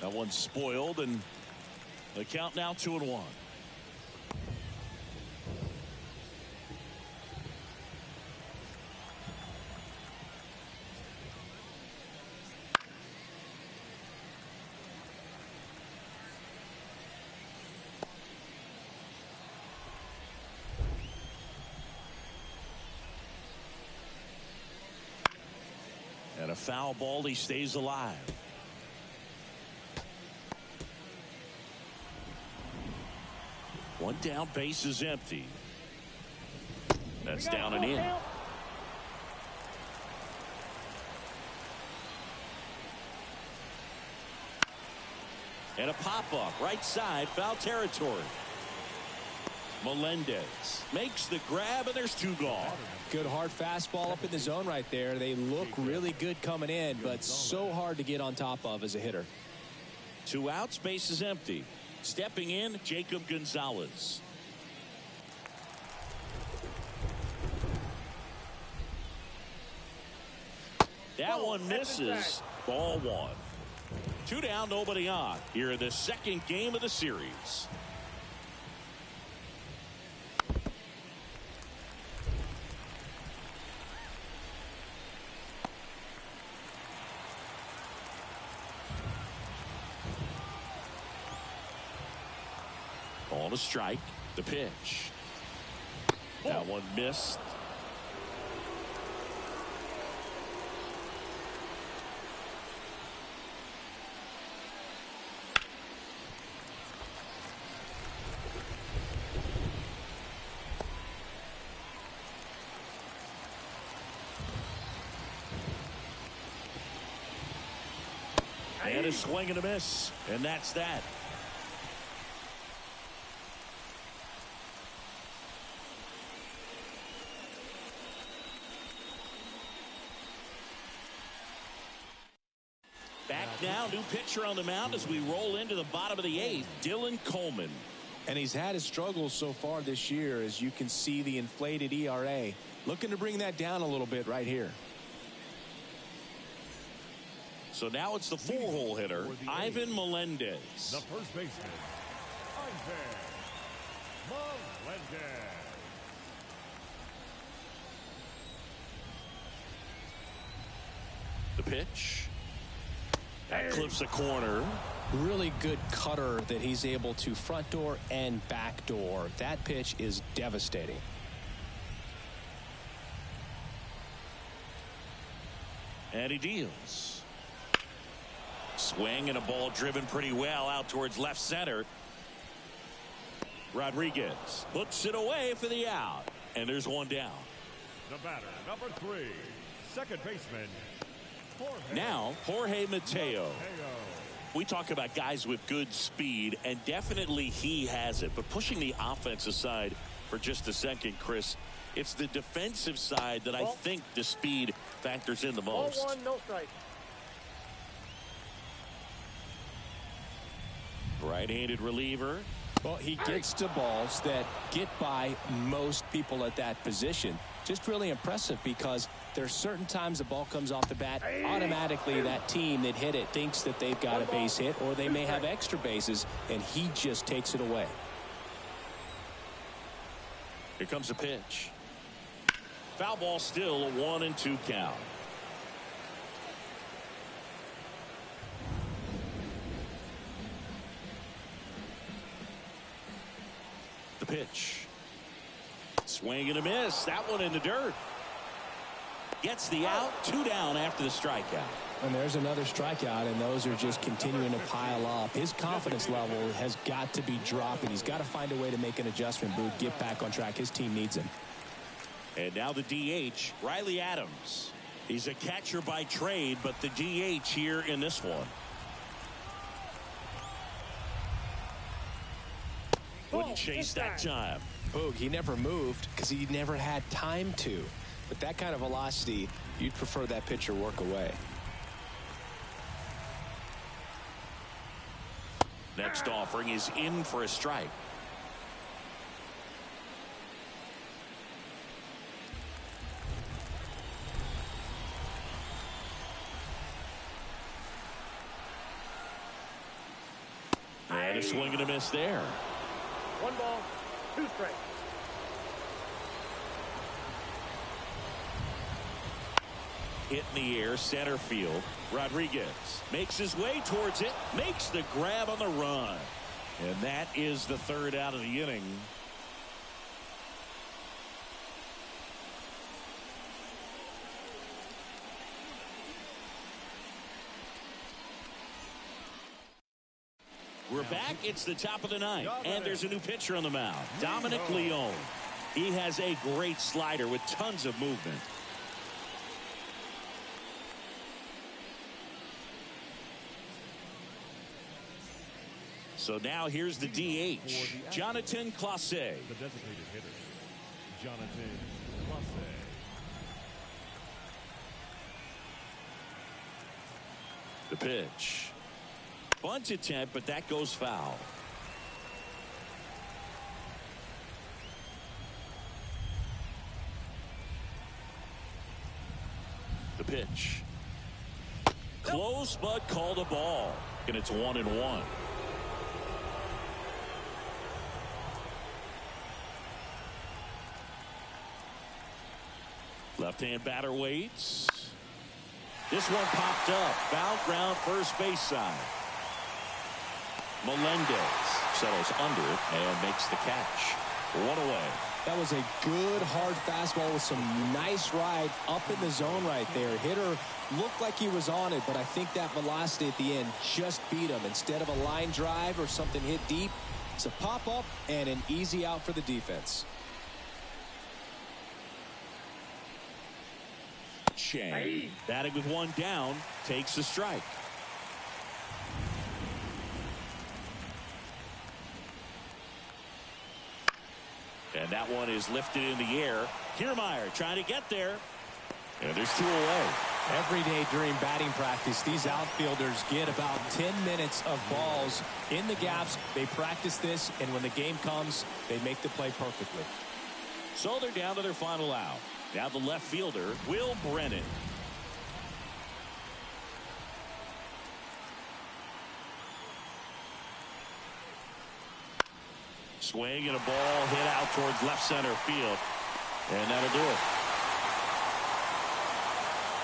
That one's spoiled, and the count now 2-1. And a foul ball, he stays alive. One down, base is empty. That's down and in. And a pop-up, right side, foul territory. Melendez makes the grab, and there's 2 gone.
Good hard fastball up in the zone right there. They look really good coming in, but so hard to get on top of as a hitter.
2 outs, base is empty. Stepping in, Jacob Gonzalez. That one misses. Ball 1. 2 down, nobody on. Here in the 2nd game of the series. On a strike, the pitch. That one missed. And a swing and a miss, and that's that. Back now, new pitcher on the mound as we roll into the bottom of the 8th, Dylan Coleman.
And he's had his struggles so far this year, as you can see the inflated ERA. Looking to bring that down a little bit right here.
So now it's the 4-hole hitter, Ivan Melendez.
The first baseman, Ivan Melendez.
The pitch. That clips a corner.
Really good cutter that he's able to front door and back door. That pitch is devastating.
And he deals. Swing and a ball driven pretty well out towards left center. Rodriguez hooks it away for the out. And there's 1 down.
The batter, number 3, second baseman,
Now, Jorge Mateo. We talk about guys with good speed, and definitely he has it. But pushing the offense aside for just a second, Chris, it's the defensive side that I think the speed factors in the most.
Ball 1, no strike.
Right-handed reliever.
Well, he gets to balls that get by most people at that position. Just really impressive, because there's certain times the ball comes off the bat, automatically that team that hit it thinks that they've got a base hit, or they may have extra bases, and he just takes it away.
Here comes a pitch. Foul ball, still a 1-2 count. The pitch. Swing and a miss. That one in the dirt. Gets the out. 2 down after the strikeout.
And there's another strikeout, and those are just continuing to pile up. His confidence level has got to be dropping. He's got to find a way to make an adjustment, Booth, get back on track. His team needs him.
And now the DH, Riley Adams. He's a catcher by trade, but the DH here in this one. Wouldn't chase that time.
Boog, he never moved because he never had time to. But that kind of velocity, you'd prefer that pitcher work away.
Next offering is in for a strike. And a swing and a miss there.
1 ball, 2 strikes.
Hit in the air, center field. Rodriguez makes his way towards it, makes the grab on the run. And that is the 3rd out of the inning. We're back. It's the top of the 9th, and there's a new pitcher on the mound, Dominic Leone. He has a great slider with tons of movement. So now here's the DH, Jonathan Clase.
The designated hitter, Jonathan Clase.
The pitch. Bunt attempt, but that goes foul. The pitch. Close, but called a ball. And it's 1-1. Left-hand batter waits. This one popped up. Foul ground, first base side. Melendez settles under it and makes the catch. 1 away.
That was a good hard fastball with some nice ride up in the zone right there. Hitter looked like he was on it, but I think that velocity at the end just beat him. Instead of a line drive or something hit deep, it's a pop up and an easy out for the defense.
Chang, batting with 1 down, takes a strike. And that one is lifted in the air. Kiermaier trying to get there. And there's 2 away.
Every day during batting practice, these outfielders get about 10 minutes of balls in the gaps. They practice this, and when the game comes, they make the play perfectly.
So they're down to their final out. Now the left fielder, Will Brennan. Swing and a ball hit out towards left center field. And that'll do it.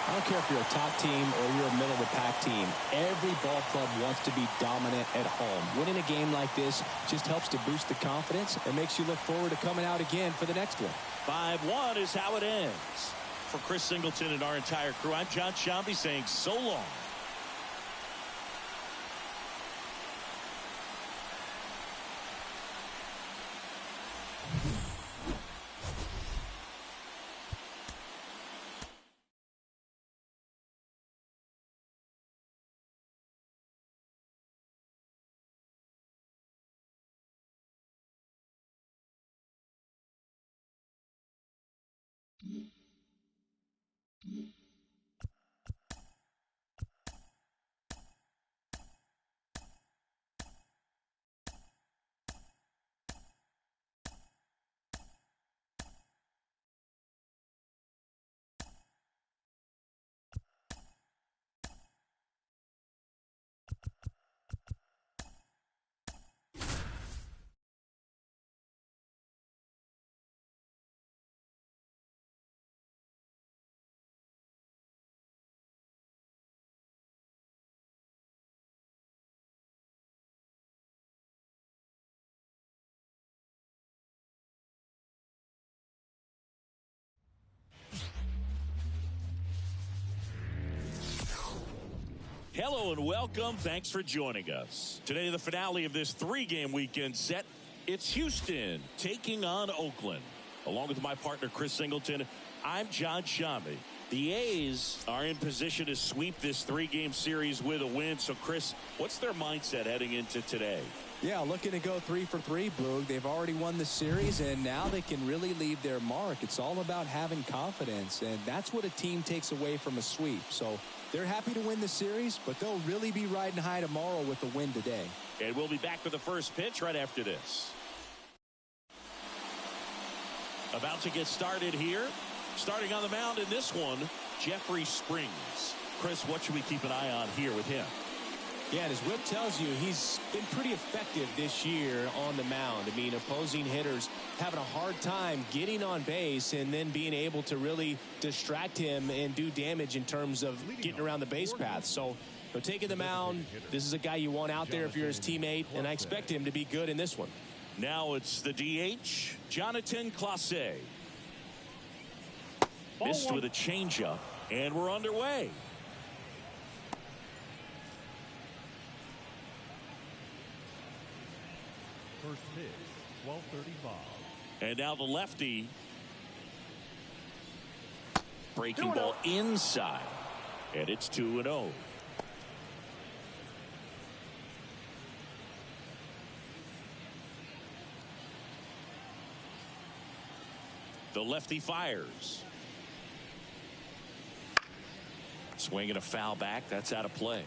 I don't care if you're a top team or you're a middle of the pack team. Every ball club wants to be dominant at home. Winning a game like this just helps to boost the confidence and makes you look forward to coming out again for the next one.
5-1 is how it ends. For Chris Singleton and our entire crew, I'm John Shambi saying so long. Hello and welcome. Thanks for joining us. Today, the finale of this three-game weekend set. It's Houston taking on Oakland. Along with my partner, Chris Singleton, I'm John Shammy. The A's are in position to sweep this three-game series with a win. So, Chris, what's their mindset heading into today?
Yeah, looking to go 3 for 3, Boog. They've already won the series, and now they can really leave their mark. It's all about having confidence, and that's what a team takes away from a sweep. So they're happy to win the series, but they'll really be riding high tomorrow with a win today.
And we'll be back with the first pitch right after this. About to get started here. Starting on the mound in this one, Jeffrey Springs. Chris, what should we keep an eye on here with him?
Yeah, and as Whip tells you, he's been pretty effective this year on the mound. I mean, opposing hitters having a hard time getting on base and then being able to really distract him and do damage in terms of getting around the base path. So, taking the mound, this is a guy you want out there if you're his teammate, and I expect him to be good in this one.
Now it's the DH, Jonathan Clase. Missed with a changeup, and we're underway.
First pitch, 12:35.
And now the lefty. Breaking ball inside. And it's 2-0. The lefty fires. Swinging a foul back. That's out of play.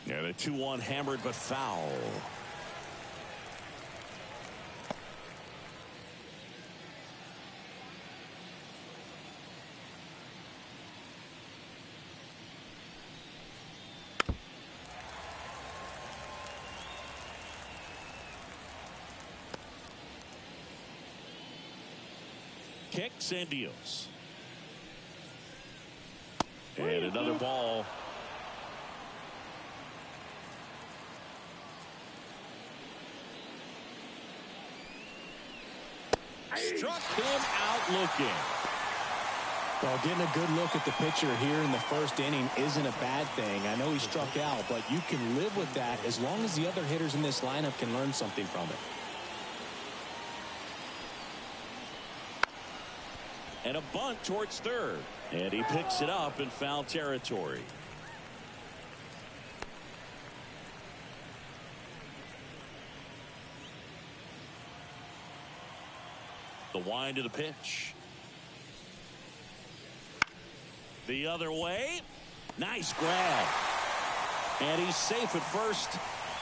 Yeah, the 2-1 hammered but foul. Kicks and deals. And another ball. Struck him out looking.
Well, getting a good look at the pitcher here in the first inning isn't a bad thing. I know he struck out, but you can live with that as long as the other hitters in this lineup can learn something from it.
And a bunt towards third. And he picks it up in foul territory. The wind of the pitch. The other way. Nice grab. And he's safe at first.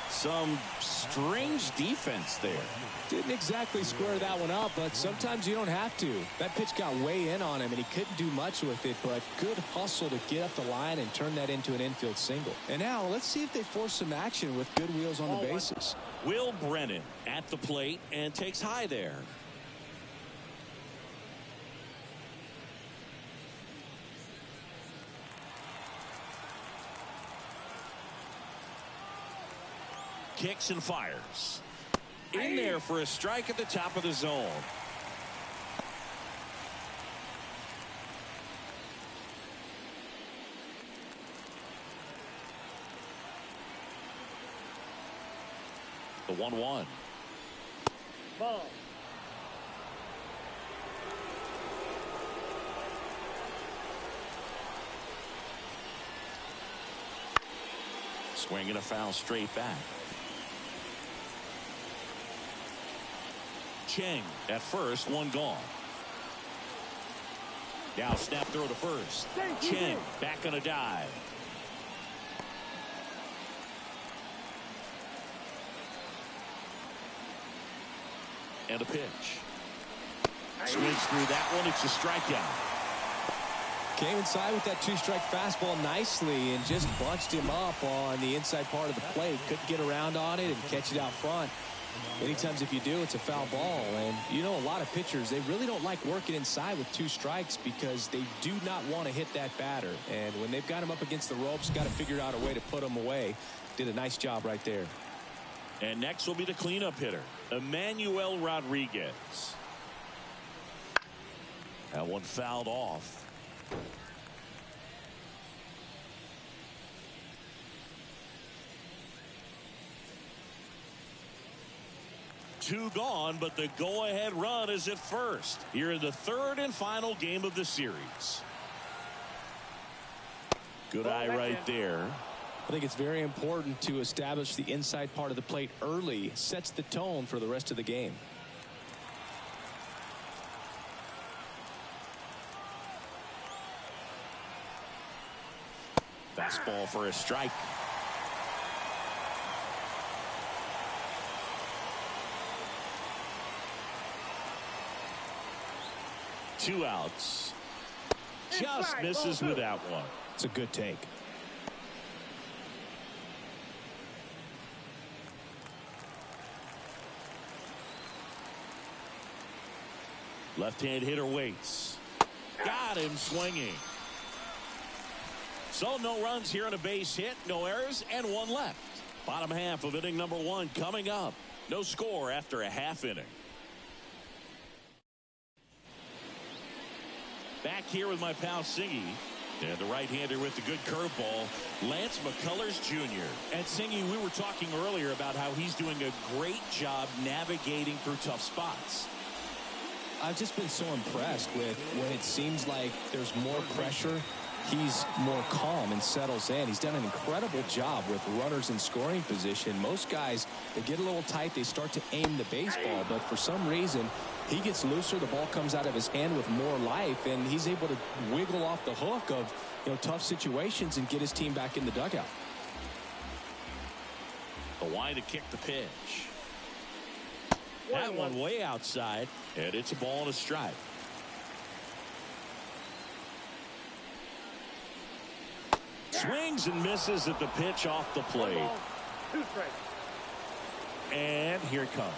Some strange defense there.
Didn't exactly square that one up, but sometimes you don't have to. That pitch got way in on him, and he couldn't do much with it, but good hustle to get up the line and turn that into an infield single. And now let's see if they force some action with good wheels on the bases.
Will Brennan at the plate and takes high there. Kicks and fires. In there for a strike at the top of the zone. The 1-1.
Ball.
Swinging a foul straight back. Cheng at first, one gone. Now snap throw to first. Cheng back on a dive. And a pitch. Swings through that one. It's a strikeout.
Came inside with that two-strike fastball nicely and just bunched him up on the inside part of the plate. Couldn't get around on it and catch it out front. Many times if you do, it's a foul ball. And you know, a lot of pitchers, they really don't like working inside with two strikes because they do not want to hit that batter. And when they've got him up against the ropes, got to figure out a way to put him away. Did a nice job right there.
And next will be the cleanup hitter, Emmanuel Rodriguez. That one fouled off. Two gone, but the go-ahead run is at first here in the third and final game of the series. Good eye right there.
I think it's very important to establish the inside part of the plate early. Sets the tone for the rest of the game.
Fastball for a strike. Two outs. Just misses with that one.
It's a good take.
Left-hand hitter waits. Got him swinging. So no runs here on a base hit, no errors, and one left. Bottom half of inning number one coming up. No score after a half inning. Back here with my pal Singy. And the right-hander with the good curveball, Lance McCullers Jr. And Singy, we were talking earlier about how he's doing a great job navigating through tough spots.
I've just been so impressed with when it seems like there's more pressure, he's more calm and settles in. He's done an incredible job with runners in scoring position. Most guys, they get a little tight, they start to aim the baseball, but for some reason, he gets looser, the ball comes out of his hand with more life, and he's able to wiggle off the hook of, tough situations and get his team back in the dugout.
The line to kick the pitch. That one way outside, and it's a ball and a strike. Swings and misses at the pitch off the plate.
2 strikes.
And here it comes.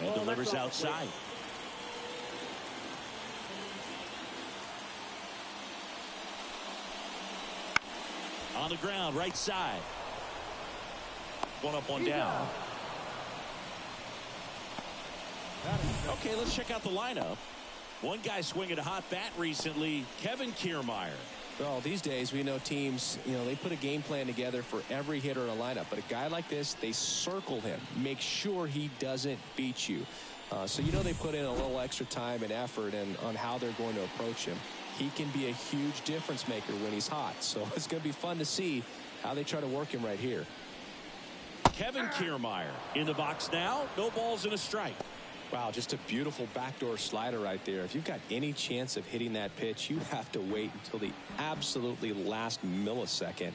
And delivers outside. On the ground, right side. One up, one down. Okay, let's check out the lineup. One guy swinging a hot bat recently, Kevin Kiermaier.
Well, these days we know teams, they put a game plan together for every hitter in a lineup. But a guy like this, they circle him, make sure he doesn't beat you. So they put in a little extra time and effort on how they're going to approach him. He can be a huge difference maker when he's hot. So it's going to be fun to see how they try to work him right here.
Kevin Kiermaier in the box now. No balls and a strike.
Wow, just a beautiful backdoor slider right there. If you've got any chance of hitting that pitch, you have to wait until the absolutely last millisecond.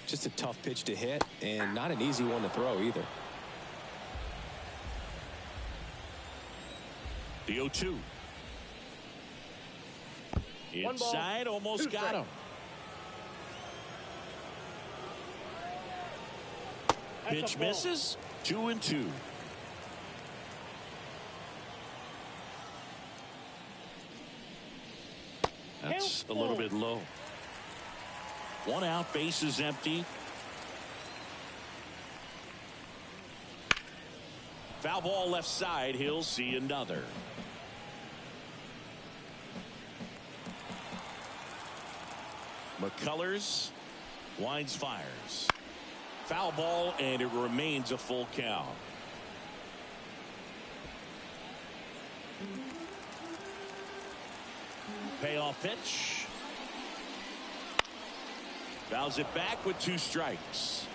Just a tough pitch to hit and not an easy one to throw either.
The 0-2. Inside, almost got him. Pitch misses. 2-2. That's a little bit low. One out, base is empty. Foul ball left side. He'll see another. McCullers winds, fires. Foul ball, and it remains a full count. Payoff pitch. Fouls it back with 2 strikes.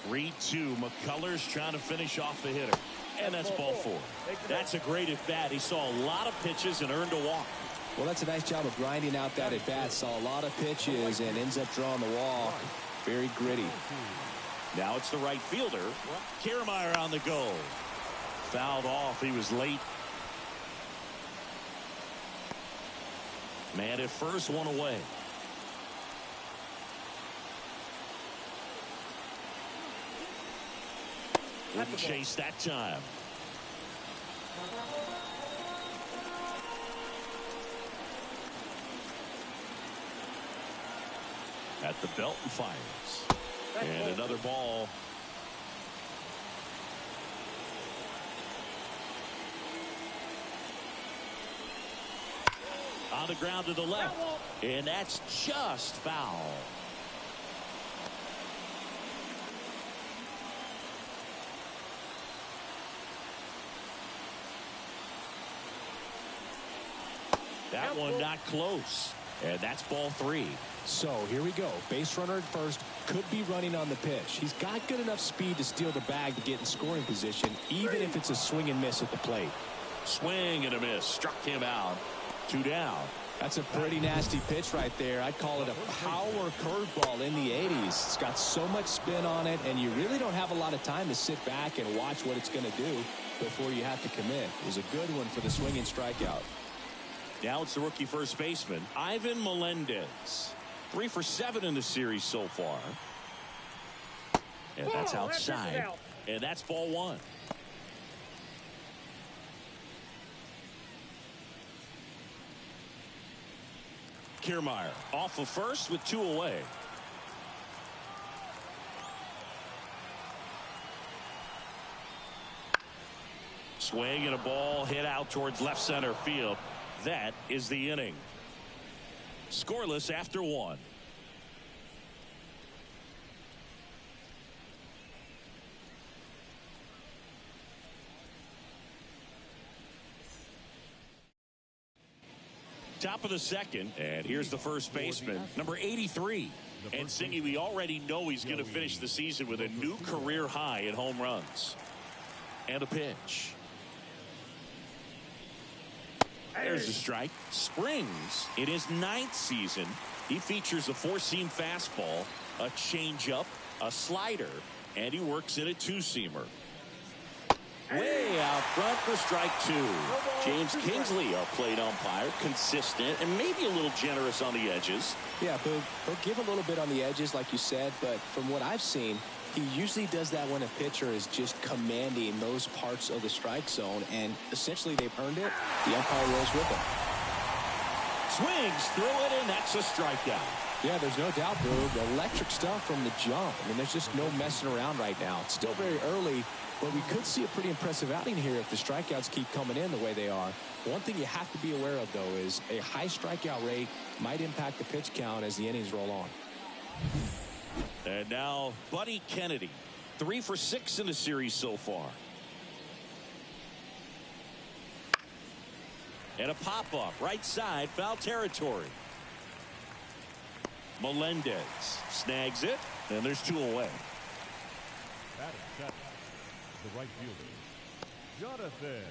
Read 2. McCullers trying to finish off the hitter. And that's ball 4. That's a great at bat. He saw a lot of pitches and earned a walk.
Well, that's a nice job of grinding out that at bat. Saw a lot of pitches and ends up drawing the walk. Very gritty.
Now it's the right fielder. Kiermaier on the go. Fouled off. He was late. Man at first, one away. Wouldn't chase that time. at the belt and fires. And another ball. On the ground to the left. And that's just foul. That one not close. And that's ball 3.
So here we go. Base runner at first, could be running on the pitch. He's got good enough speed to steal the bag to get in scoring position, even if it's a swing and miss at the plate.
Swing and a miss. Struck him out. 2 down.
That's a pretty nasty pitch right there. I'd call it a power curveball in the 80s. It's got so much spin on it, and you really don't have a lot of time to sit back and watch what it's going to do before you have to commit. It was a good one for the swinging strikeout.
Now it's the rookie first baseman, Ivan Melendez. 3 for 7 in the series so far. And that's outside. And that's ball 1. Kiermaier off of first with 2 away. Swing and a ball hit out towards left center field. That is the inning. Scoreless after 1. Top of the second, and here's the first baseman, number 83. And Singy, we already know he's going to finish the season with a new career high in home runs. And a pitch. There's a strike. Springs in his 9th season. He features a 4-seam fastball, a changeup, a slider, and he works in a 2-seamer. Way out front for strike 2. James Kingsley, our plate umpire, consistent and maybe a little generous on the edges.
Yeah, but he'll give a little bit on the edges, like you said, but from what I've seen, he usually does that when a pitcher is just commanding those parts of the strike zone, and essentially they've earned it. The umpire rolls with them.
Swings through it, and that's a strikeout.
Yeah, there's no doubt, Boog. Electric stuff from the jump. I mean, there's just no messing around right now. It's still very early, but we could see a pretty impressive outing here if the strikeouts keep coming in the way they are. One thing you have to be aware of, though, is a high strikeout rate might impact the pitch count as the innings roll on.
And now Buddy Kennedy, 3 for 6 in the series so far. And a pop-up right side, foul territory. Melendez snags it, and there's 2 away.
Batting second, the right fielder, Jonathan.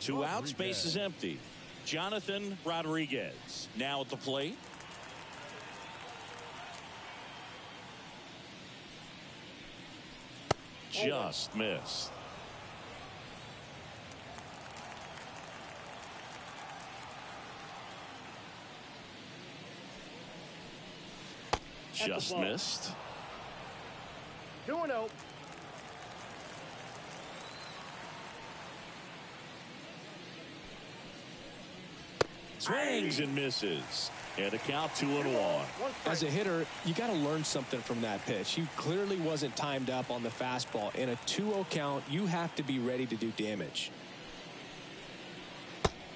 2 outs, base is empty. Jonathan Rodriguez now at the plate. Just missed. Just missed.
2-0.
Swings and misses. And a count 2-1.
As a hitter, you got to learn something from that pitch. He clearly wasn't timed up on the fastball. In a 2-0 count, you have to be ready to do damage.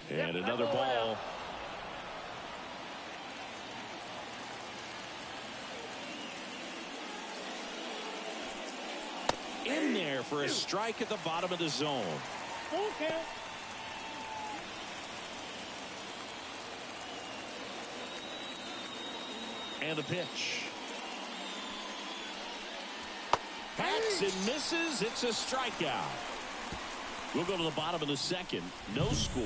And another ball. In there for a strike at the bottom of the zone.
Full count.
And the pitch. Hacks and misses. It's a strikeout. We'll go to the bottom of the second. No score.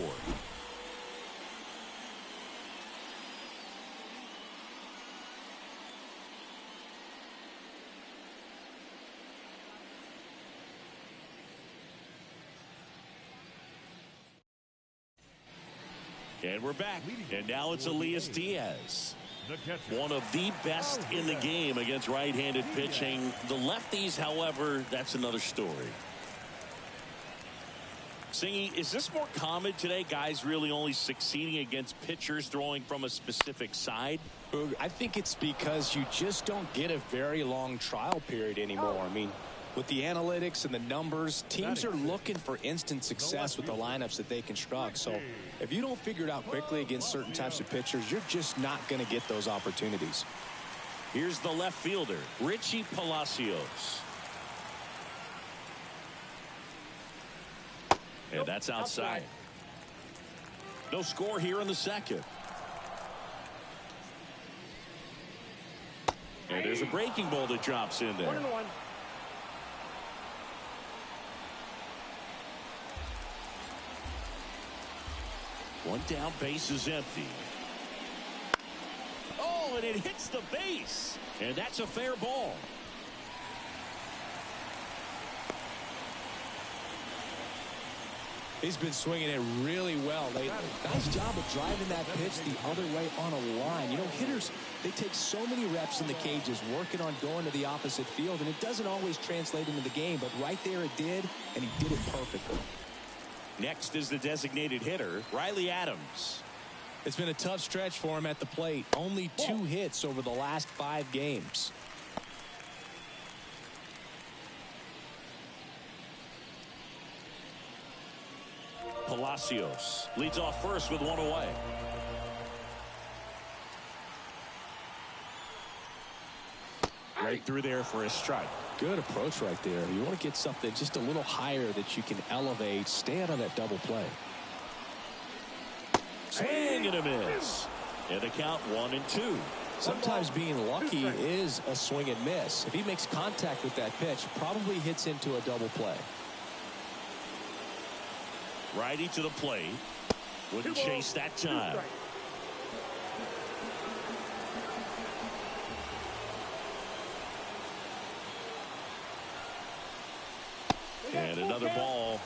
And we're back. And now it's Elias Diaz. One of the best in the game against right-handed pitching. The lefties, however, that's another story. Singy, is this more common today? Guys really only succeeding against pitchers throwing from a specific side?
I think it's because you just don't get a very long trial period anymore. I mean, with the analytics and the numbers, teams are looking for instant success with the lineups that they construct. So if you don't figure it out quickly against certain types of pitchers, you're just not going to get those opportunities.
Here's the left fielder, Richie Palacios. And that's outside. No score here in the second. And there's a breaking ball that drops in there.
1-1.
One down, base is empty. Oh, and it hits the base. And that's a fair ball.
He's been swinging it really well lately. Nice job of driving that pitch the other way on a line. You know, hitters, they take so many reps in the cages working on going to the opposite field, and it doesn't always translate into the game, but right there it did, and he did it perfectly.
Next is the designated hitter, Riley Adams.
It's been a tough stretch for him at the plate. Only 2 hits over the last 5 games.
Palacios leads off first with 1 away. Right through there for a strike.
Good approach right there. You want to get something just a little higher that you can elevate. Stay out of that double play.
Swing and a miss. And the count 1-2.
Sometimes being lucky is a swing and miss. If he makes contact with that pitch, probably hits into a double play.
Righty to the plate. Wouldn't chase that time. And another ball.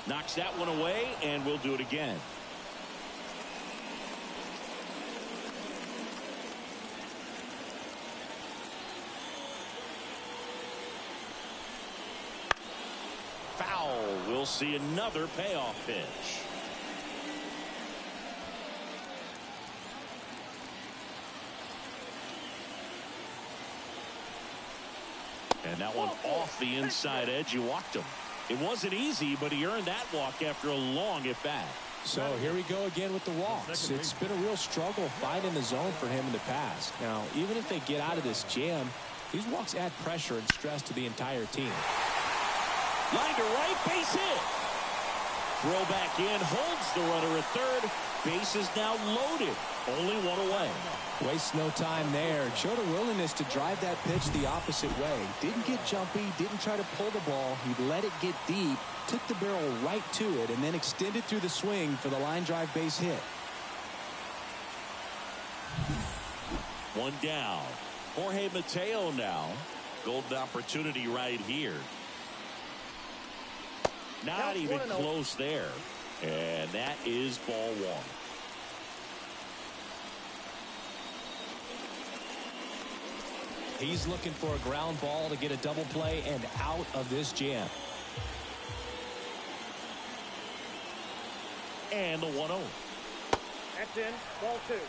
Knocks that one away, and we'll do it again. Foul. We'll see another payoff pitch. And that one off the inside edge. You walked him. It wasn't easy, but he earned that walk after a long at bat.
So here we go again with the walks. It's been a real struggle finding the zone for him in the past. Now, even if they get out of this jam, these walks add pressure and stress to the entire team.
Line to right, base hit. Throw back in, holds the runner at third. Base is now loaded. Only 1 away.
Wastes no time there. Showed a willingness to drive that pitch the opposite way. Didn't get jumpy, didn't try to pull the ball. He let it get deep, took the barrel right to it, and then extended through the swing for the line drive base hit.
1 down. Jorge Mateo now. Golden opportunity right here. Not even close there. And that is ball 1.
He's looking for a ground ball to get a double play and out of this jam.
And the 1-0.
That's in. Ball 2.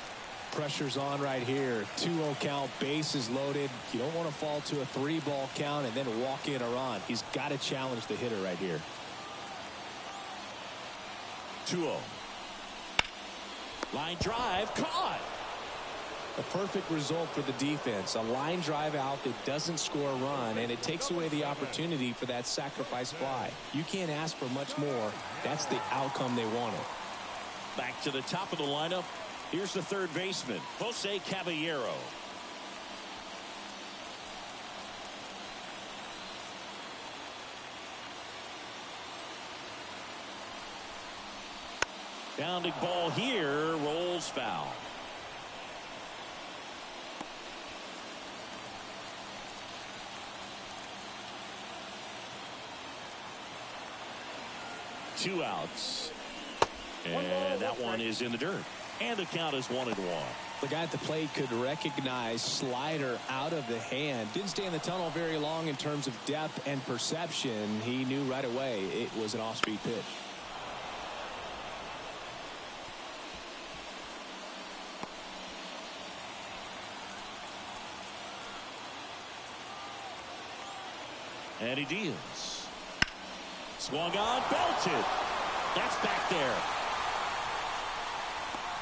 Pressure's on right here. 2-0 count. Bases loaded. You don't want to fall to a 3-ball count and then walk in a run. He's got to challenge the hitter right here.
2-0. Line drive caught.
A perfect result for the defense. A line drive out that doesn't score a run, and it takes away the opportunity for that sacrifice fly. You can't ask for much more. That's the outcome they wanted.
Back to the top of the lineup. Here's the third baseman, Jose Caballero. Bounding ball here, rolls foul. Two outs. And that one is in the dirt. And the count is 1-1.
The guy at the plate could recognize slider out of the hand. Didn't stay in the tunnel very long in terms of depth and perception. He knew right away it was an off-speed pitch.
And he deals. Swung on, belted. That's back there.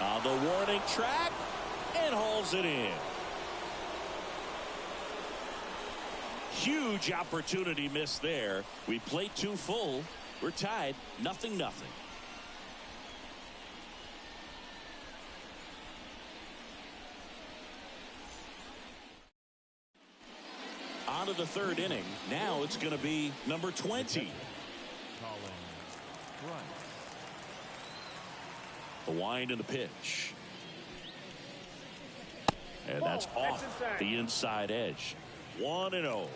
On the warning track, and hauls it in. Huge opportunity missed there. We played 2 full. We're tied, 0-0. On to the 3rd inning. Now it's going to be number 20. The wind and the pitch. And that's off the inside edge. 1-0.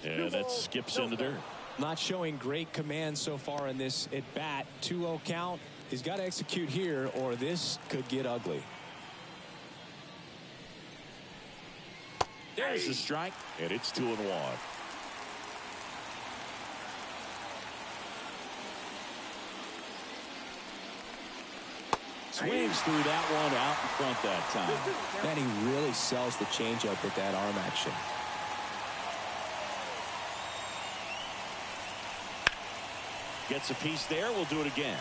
And that skips in the dirt.
Not showing great command so far in this at bat. 2-0 count. He's got to execute here or this could get ugly.
There's the strike, and it's 2-1. Swings through that one out in front that time.
And he really sells the changeup with that arm action.
Gets a piece there. We'll do it again.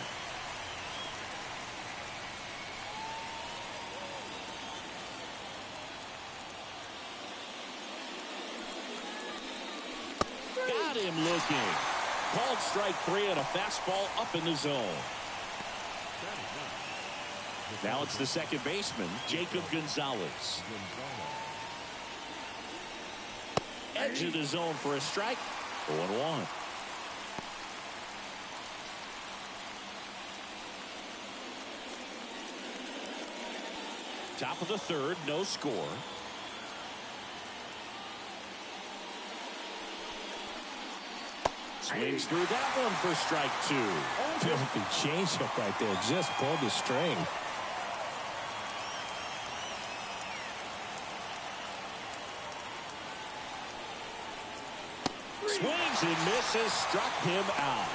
Got him looking. Called strike 3 and a fastball up in the zone. Now it's the second baseman, Jacob Gonzalez. Edge of the zone for a strike. 0-1. Top of the 3rd, no score. Swings through that one for strike 2.
Filthy changeup right there. Just pulled the string.
Swings and misses, struck him out.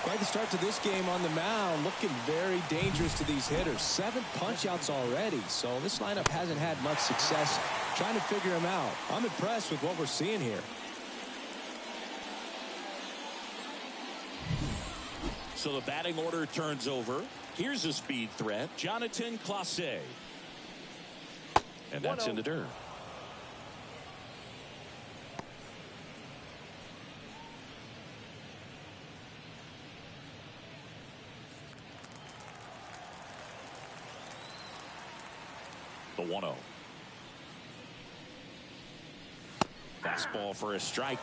Quite the start to this game on the mound. Looking very dangerous to these hitters. 7 punch-outs already. So this lineup hasn't had much success trying to figure him out. I'm impressed with what we're seeing here.
So the batting order turns over. Here's a speed threat, Jonathan Clase. And that's in the dirt. The 1-0. Fastball for a strike.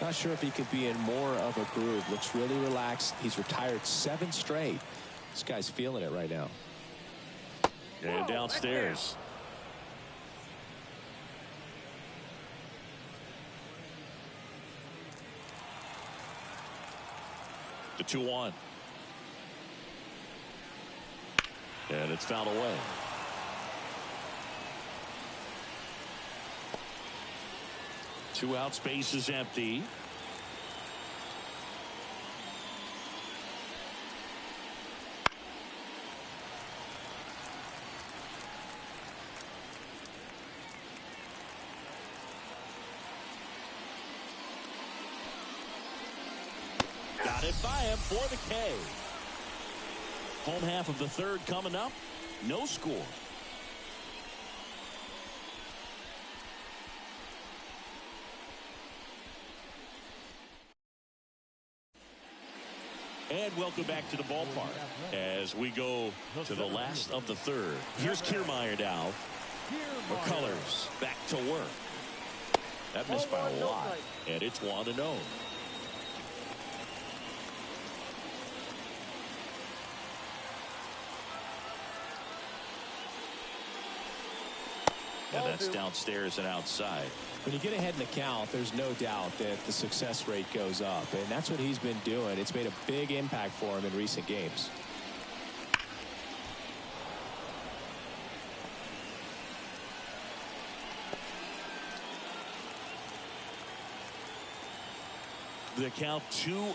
Not sure if he could be in more of a groove. Looks really relaxed. He's retired 7 straight. This guy's feeling it right now.
And downstairs. The 2-1. And it's fouled away. 2 out, space is empty. Got it by him for the K. Home half of the 3rd coming up. No score. And welcome back to the ballpark as we go to the last of the 3rd. Here's Kiermaier now. McCullers back to work. That missed by a lot, and it's 1-0. And that's downstairs and outside.
When you get ahead in the count, there's no doubt that the success rate goes up, and that's what he's been doing. It's made a big impact for him in recent games.
The count 2-1.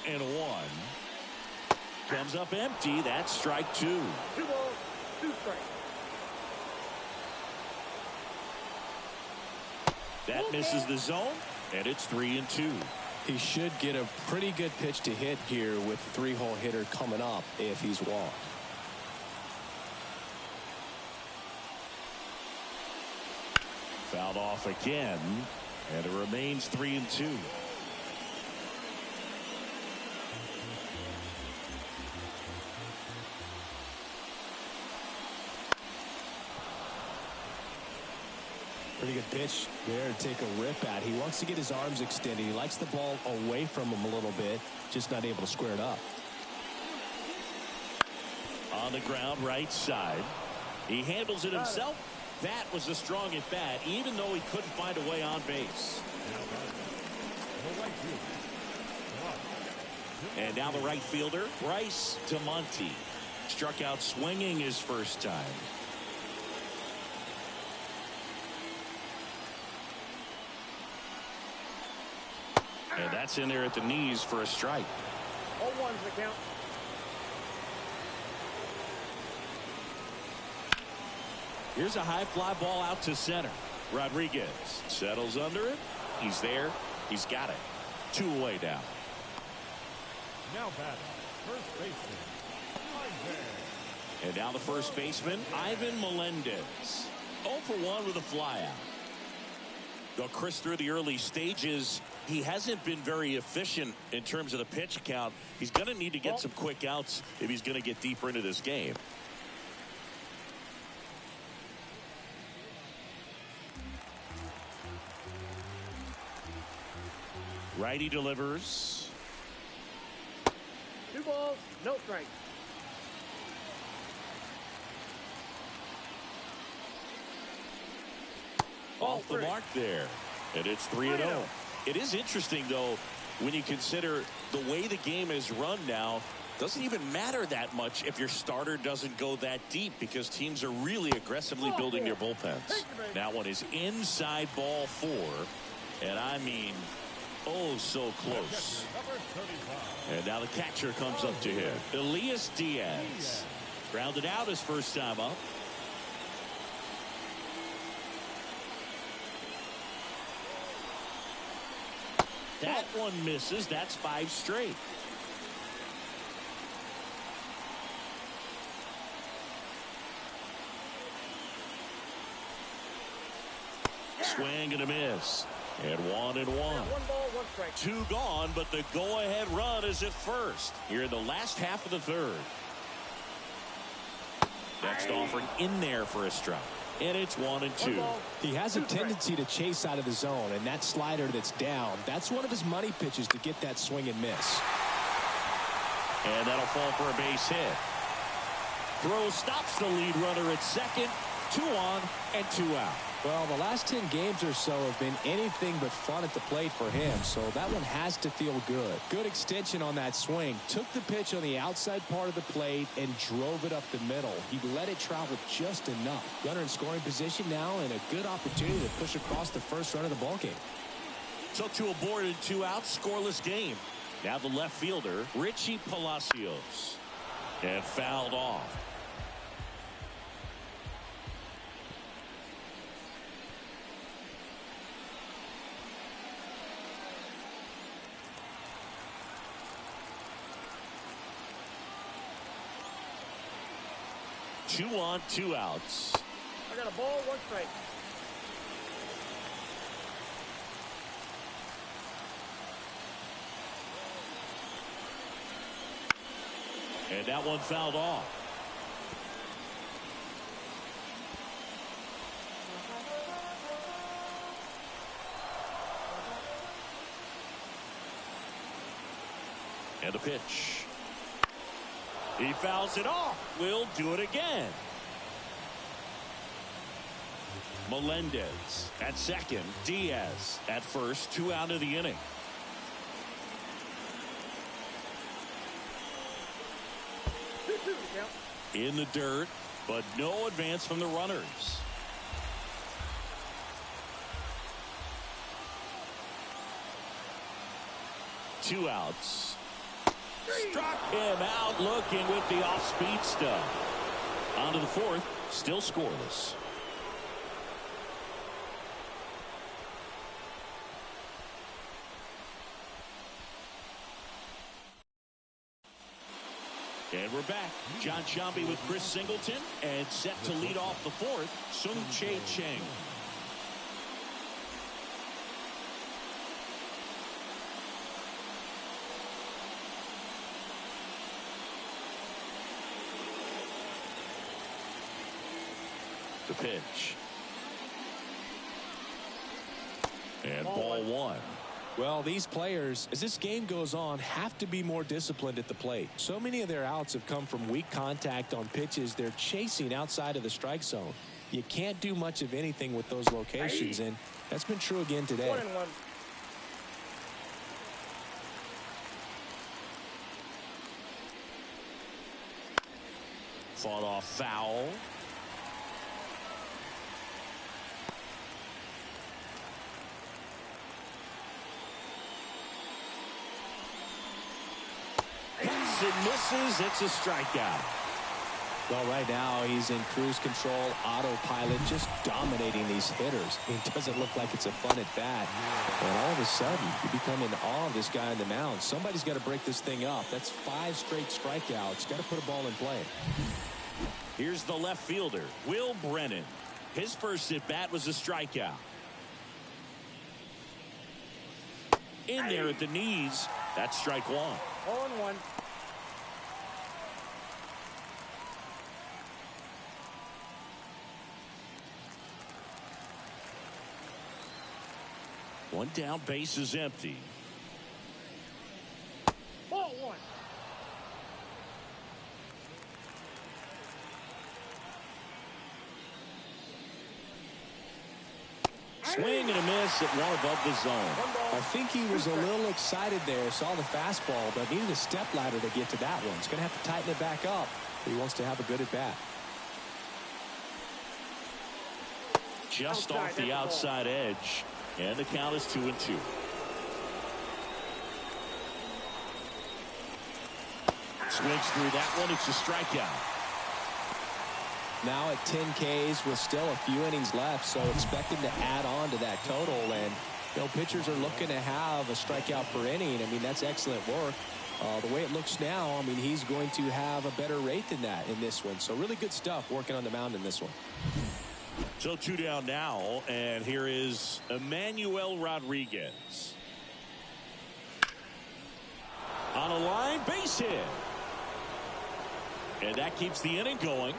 Comes up empty. That's strike 2.
2 balls, 2 strikes.
That misses the zone, and it's 3-2.
He should get a pretty good pitch to hit here with the 3-hole hitter coming up if he's walked.
Fouled off again, and it remains 3-2.
Pretty good pitch there to take a rip at. He wants to get his arms extended. He likes the ball away from him a little bit, just not able to square it up.
On the ground, right side. He handles it himself. That was a strong at bat, even though he couldn't find a way on base. And now the right fielder, Bryce DeMonte. Struck out swinging his first time. And that's in there at the knees for a strike.
0-1's the count.
Here's a high fly ball out to center. Rodriguez settles under it. He's there. He's got it. 2 away now.
Now batting, first baseman, Ivan.
And now the first baseman, Ivan Melendez. 0 for 1 with a flyout. Though Chris, through the early stages, he hasn't been very efficient in terms of the pitch count. He's going to need to get some quick outs if he's going to get deeper into this game. Righty delivers.
2 balls, no strikes.
Off the mark there. And it's 3-0. It is interesting, though, when you consider the way the game is run now. Doesn't even matter that much if your starter doesn't go that deep, because teams are really aggressively building their bullpens. That one is inside ball 4. And I mean, oh, so close. And now the catcher comes up to him. Elias Diaz. Grounded out his first time up. That one misses. That's 5 straight. Swing and a miss. And 1-1.
1 ball, 1 strike.
2 gone, but the go-ahead run is at first here in the last half of the 3rd. Next offering in there for a strike. And it's 1-2.
He has a tendency to chase out of the zone, and that slider that's down, that's one of his money pitches to get that swing and miss.
And that'll fall for a base hit. Throw stops the lead runner at second. 2 on and 2 out.
Well, the last 10 games or so have been anything but fun at the plate for him, so that one has to feel good. Good extension on that swing. Took the pitch on the outside part of the plate and drove it up the middle. He let it travel just enough. Runner in scoring position now, and a good opportunity to push across the first run of the ballgame.
So 2 aboard and 2 out, scoreless game. Now the left fielder, Richie Palacios. And fouled off. Two on, 2 outs.
I got a ball, 1 strike.
And that one fouled off. And the pitch. He fouls it off. We'll do it again. Melendez at second. Diaz at first. 2 out of the inning. In the dirt, but no advance from the runners. Two outs. Struck him out looking with the off-speed stuff. On to the fourth, still scoreless. And we're back. John Shambi with Chris Singleton, and set to lead off the fourth, Sung Chae Cheng. The pitch. And ball one.
Well, these players, as this game goes on, have to be more disciplined at the plate. So many of their outs have come from weak contact on pitches they're chasing outside of the strike zone. You can't do much of anything with those locations, and that's been true again today.
1-1.
Fought off foul. And misses. It's a strikeout.
Well, right now he's in cruise control, autopilot, just dominating these hitters. It doesn't look like it's a fun at bat. And all of a sudden, you become in awe of this guy on the mound. Somebody's got to break this thing up. That's 5 straight strikeouts. Got to put a ball in play.
Here's the left fielder, Will Brennan. His first at bat was a strikeout. In there at the knees. That's strike one.
0-1.
One down, base is empty.
Ball one.
Swing and a miss at one above the zone.
I think he was a little excited there, saw the fastball, but needed a step ladder to get to that one. He's going to have to tighten it back up, but he wants to have a good at bat.
Just off the outside edge. And the count is 2-2. Swings through that one. It's a strikeout.
Now at 10 Ks with still a few innings left, so expect him to add on to that total. And, you know, pitchers are looking to have a strikeout per inning. I mean, that's excellent work. The way it looks now, I mean, he's going to have a better rate than that in this one. So really good stuff working on the mound in this one.
So 2 down now, and here is Emmanuel Rodriguez. On a line, base hit. And that keeps the inning going.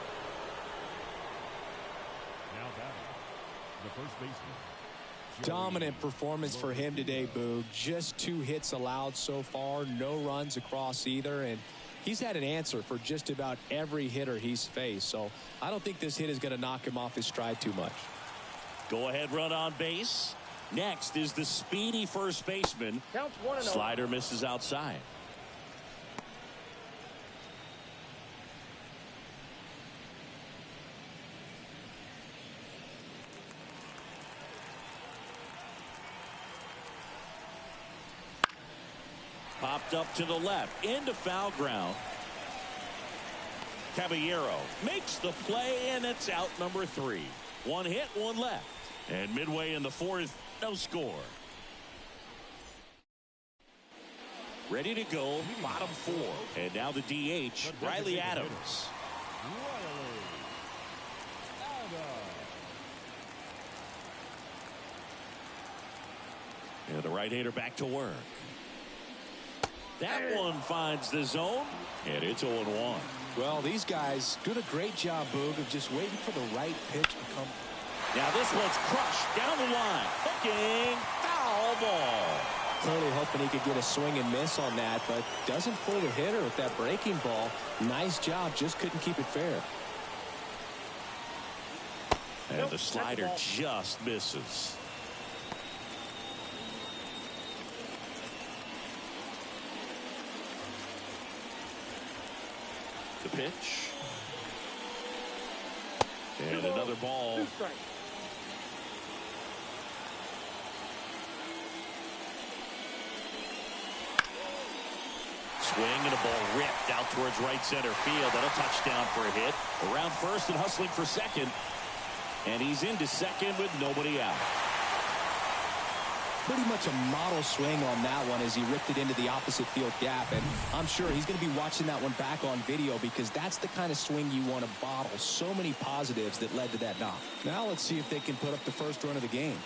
Now batting, the first baseman.
Dominant performance for him today, Boog. Just 2 hits allowed so far, no runs across either, and he's had an answer for just about every hitter he's faced. So I don't think this hit is going to knock him off his stride too much.
Go ahead run on base. Next is the speedy first baseman.
Counts 1-0.
Slider misses outside. Popped up to the left into foul ground. Caballero makes the play, and it's out number 3. 1 hit, 1 left. And midway in the fourth, no score. Ready to go, bottom 4. And now the DH, Riley Adams. And the right-hander back to work. That one finds the zone, and it's 0-1.
Well, these guys doing a great job, Boog, of just waiting for the right pitch to come.
Now this one's crushed down the line. Hooking, foul ball.
Clearly hoping he could get a swing and miss on that, but doesn't fool the hitter with that breaking ball. Nice job, just couldn't keep it fair.
And the slider just misses. The pitch. And another ball. Swing and a ball ripped out towards right center field. That'll touchdown for a hit. Around first and hustling for second. And he's into second with nobody out.
Pretty much a model swing on that one as he ripped it into the opposite field gap. And I'm sure he's going to be watching that one back on video because that's the kind of swing you want to bottle. So many positives that led to that knock. Now let's see if they can put up the first run of the game.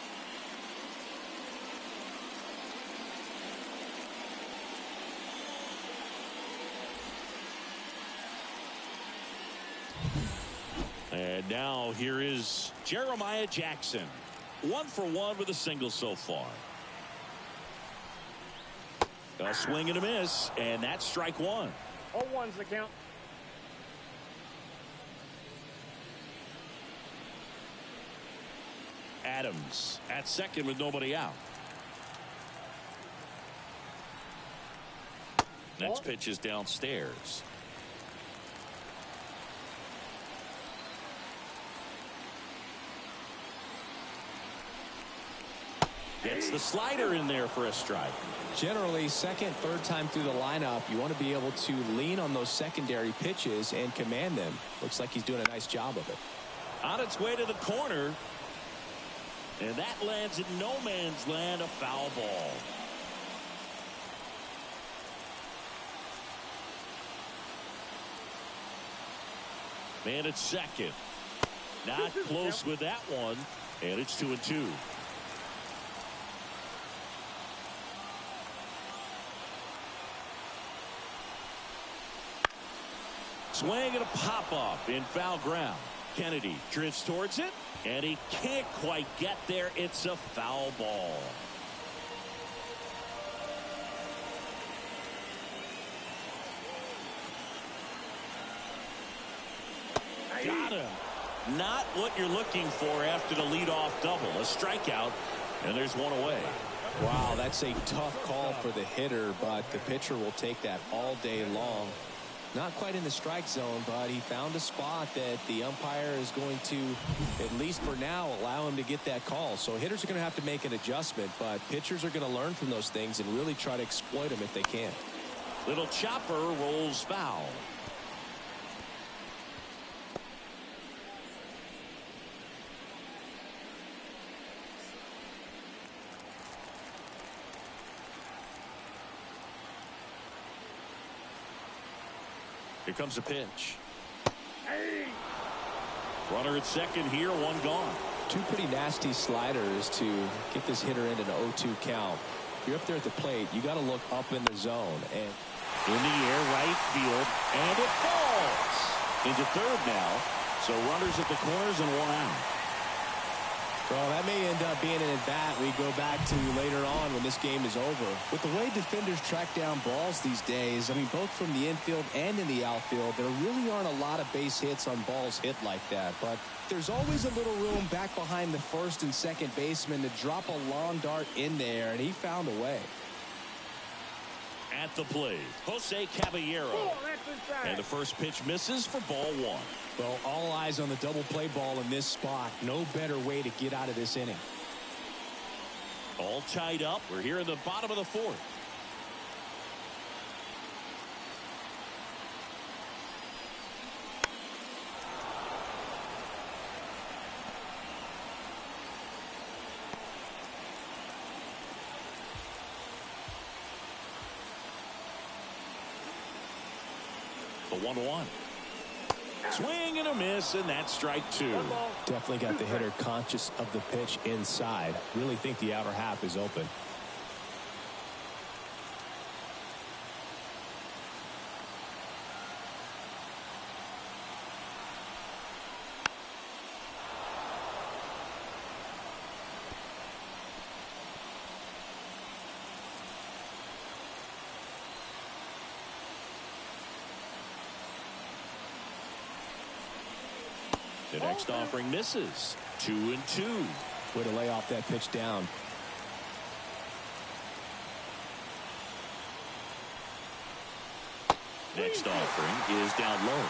And now here is Jeremiah Jackson. 1 for 1 with a single so far. A swing and a miss, and that's strike one.
0-1's the count.
Adams at second with nobody out. Next pitch is downstairs. Gets the slider in there for a strike.
Generally, second, third time through the lineup, you want to be able to lean on those secondary pitches and command them. Looks like he's doing a nice job of it.
On its way to the corner. And that lands in no man's land, a foul ball. Man at second. Not close with that one. And it's 2-2. Swing and a pop-up in foul ground. Kennedy drifts towards it, and he can't quite get there. It's a foul ball. Got him. Not what you're looking for after the leadoff double. A strikeout, and there's one away.
Wow, that's a tough call for the hitter, but the pitcher will take that all day long. Not quite in the strike zone, but he found a spot that the umpire is going to, at least for now, allow him to get that call. So hitters are going to have to make an adjustment, but pitchers are going to learn from those things and really try to exploit them if they can.
Little chopper rolls foul. Here comes a pitch. Runner at second here, one gone.
Two pretty nasty sliders to get this hitter into an 0-2 count. If you're up there at the plate, you got to look up in the zone. And
in the air, right field, and it falls into third now. So runners at the corners and one out.
Well, that may end up being an at-bat we go back to later on when this game is over. With the way defenders track down balls these days, I mean, both from the infield and in the outfield, there really aren't a lot of base hits on balls hit like that. But there's always a little room back behind the first and second baseman to drop a long dart in there, and he found a way.
At the plate, Jose Caballero. And the first pitch misses for ball one.
Well, all eyes on the double play ball in this spot. No better way to get out of this inning.
All tied up. We're here in the bottom of the fourth. The 1-1. Swing and a miss, and that's strike two.
Definitely got the hitter conscious of the pitch inside. Really think the outer half is open.
The next offering misses. 2-2.
Way to lay off that pitch down.
Next offering is down low.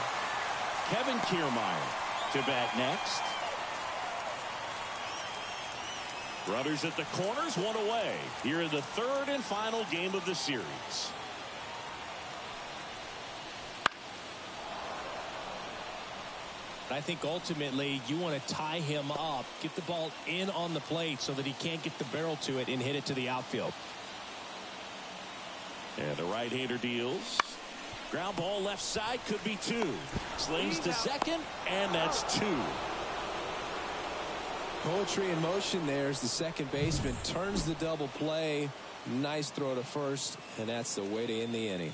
Kevin Kiermaier to bat next. Runners at the corners, one away. Here in the third and final game of the series.
I think ultimately you want to tie him up, get the ball in on the plate so that he can't get the barrel to it and hit it to the outfield.
And the right-hander deals. Ground ball left side, could be two. Slings to second, and that's two.
Poetry in motion there as the second baseman turns the double play. Nice throw to first, and that's the way to end the inning.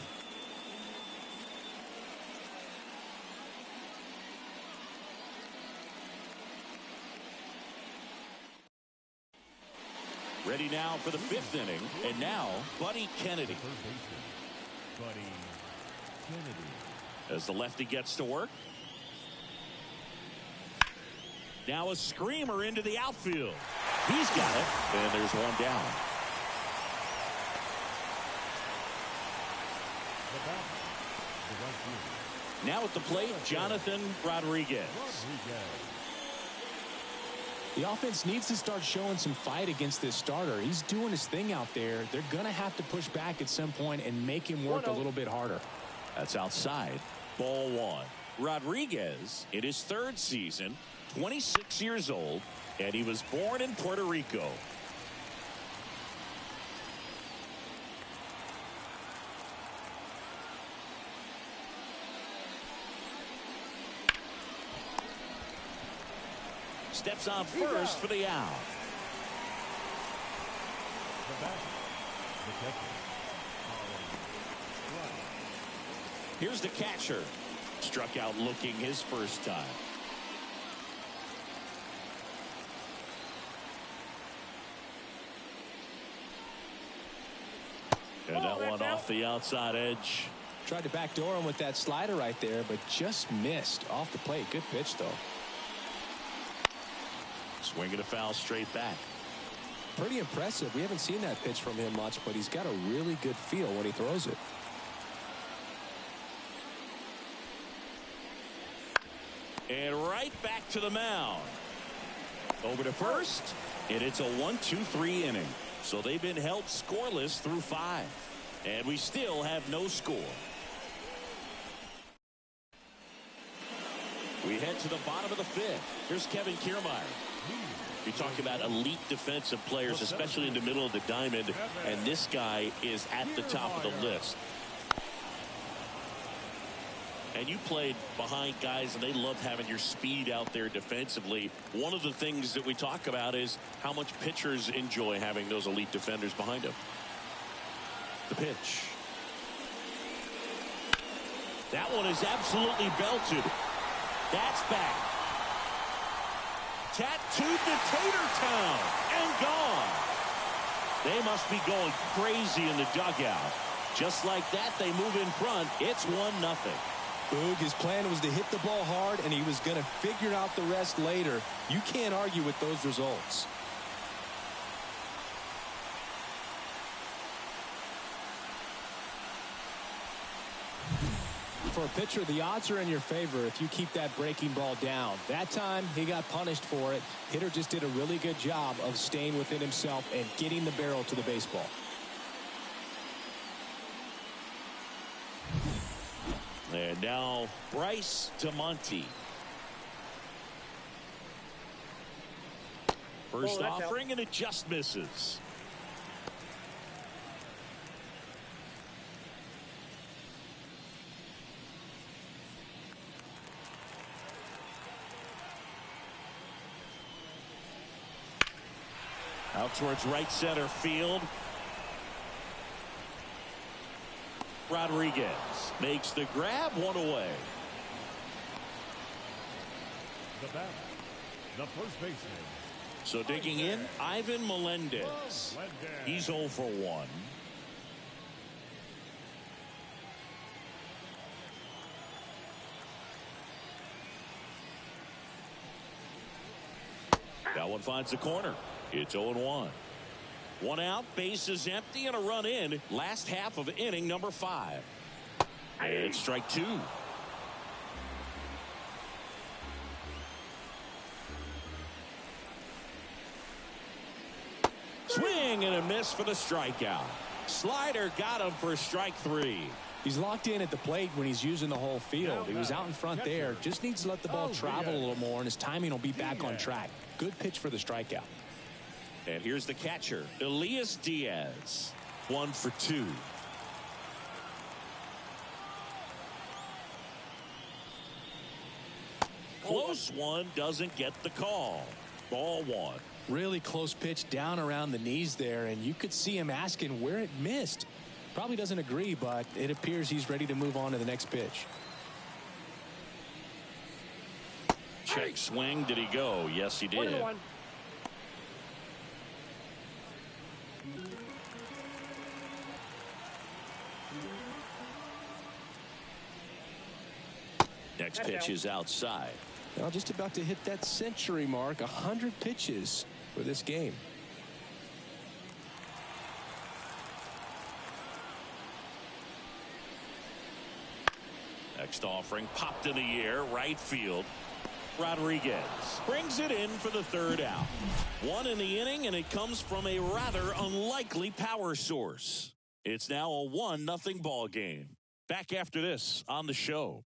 Ready now for the fifth inning, and now Buddy Kennedy.
Buddy Kennedy.
As the lefty gets to work. Now a screamer into the outfield. He's got it, and there's one down. Now at the plate, Jonathan Rodriguez.
The offense needs to start showing some fight against this starter. He's doing his thing out there. They're going to have to push back at some point and make him work a little bit harder.
That's outside. Ball one. Rodriguez in his third season, 26 years old, and he was born in Puerto Rico. Steps on first for the out. Here's the catcher. Struck out looking his first time. And that one off the outside edge.
Tried to backdoor him with that slider right there, but just missed off the plate. Good pitch, though.
Swinging a foul straight back.
Pretty impressive. We haven't seen that pitch from him much, but he's got a really good feel when he throws it.
And right back to the mound. Over to first, and it's a 1-2-3 inning. So they've been held scoreless through 5. And we still have no score. We head to the bottom of the fifth. Here's Kevin Kiermaier. You talk about elite defensive players, especially in the middle of the diamond, and this guy is at the top of the list. And you played behind guys, and they love having your speed out there defensively. One of the things that we talk about is how much pitchers enjoy having those elite defenders behind them. The pitch. That one is absolutely belted. That's back. Tattooed to Tatertown and gone. They must be going crazy in the dugout. Just like that, they move in front. It's 1-0.
Boog, his plan was to hit the ball hard, and he was going to figure out the rest later. You can't argue with those results.
For a pitcher, the odds are in your favor if you keep that breaking ball down. That time, he got punished for it. Hitter just did a really good job of staying within himself and getting the barrel to the baseball.
And now Bryce DeMonte. First offering, and it just misses. Out towards right center field. Rodriguez makes the grab, one away.
The batter, the first baseman.
So digging in, Ivan Melendez. He's 0 for 1. one finds the corner. It's 0-1. One out, bases empty, and a run in. Last half of inning number 5. And strike 2. Swing and a miss for the strikeout. Slider got him for strike 3.
He's locked in at the plate when he's using the whole field. He was out in front there. Just needs to let the ball travel a little more, and his timing will be back on track. Good pitch for the strikeout.
And here's the catcher, Elias Diaz. 1 for 2. Close one, doesn't get the call. Ball 1.
Really close pitch down around the knees there, and you could see him asking where it missed. Probably doesn't agree, but it appears he's ready to move on to the next pitch.
Check swing. Did he go? Yes, he did.
1-1.
Next pitch is outside.
Well, just about to hit that century mark. 100 pitches for this game.
Next offering popped in the air, right field. Rodriguez brings it in for the 3rd out. 1 in the inning, and it comes from a rather unlikely power source. It's now a 1-0 ball game. Back after this on the show.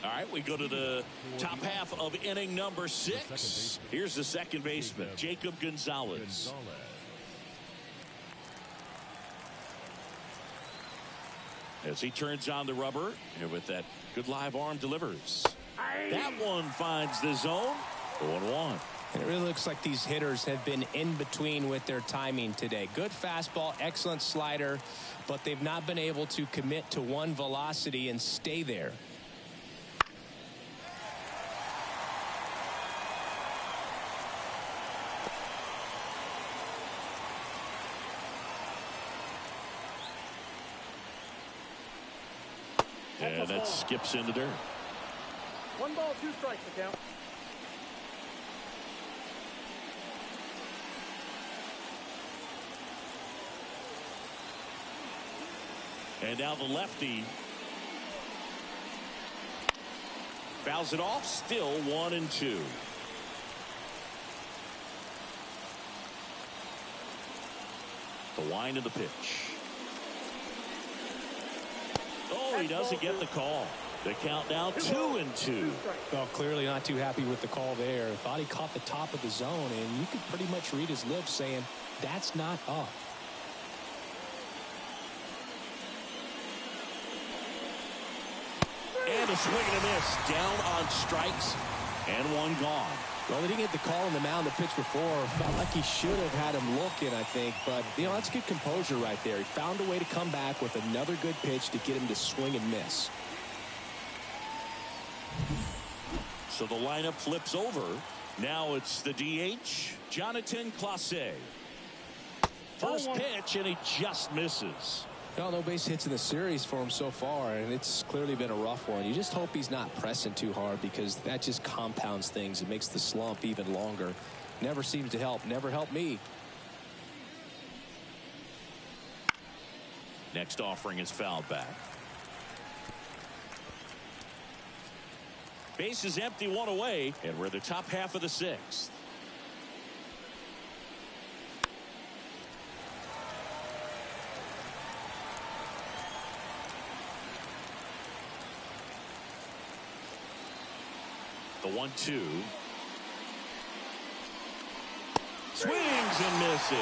All right, we go to the top half of inning number 6. Here's the second baseman, Jacob Gonzalez. As he turns on the rubber, and with that good live arm delivers. That one finds the zone. 0-1.
And it really looks like these hitters have been in between with their timing today. Good fastball, excellent slider, but they've not been able to commit to one velocity and stay there.
And that skips into dirt.
1 ball, 2 strikes to count.
And now the lefty fouls it off. Still 1-2. The wind of the pitch. Oh, he doesn't get the call. The count now 2-2.
Well, clearly not too happy with the call there. Thought he caught the top of the zone, and you could pretty much read his lips saying, that's not up.
And a swing and a miss. Down on strikes, and 1 gone.
Well, he didn't get the call on the mound the pitch before. Felt like he should have had him looking, I think. But, you know, that's good composure right there. He found a way to come back with another good pitch to get him to swing and miss.
So the lineup flips over. Now it's the DH, Jonathan Clase. First pitch, and he just misses.
Well, no base hits in the series for him so far, and it's clearly been a rough one. You just hope he's not pressing too hard, because that just compounds things. It makes the slump even longer. Never seems to help. Never helped me.
Next offering is fouled back. Base is empty, 1 away, and we're in the top half of the 6th. The 1-2. Swings and misses.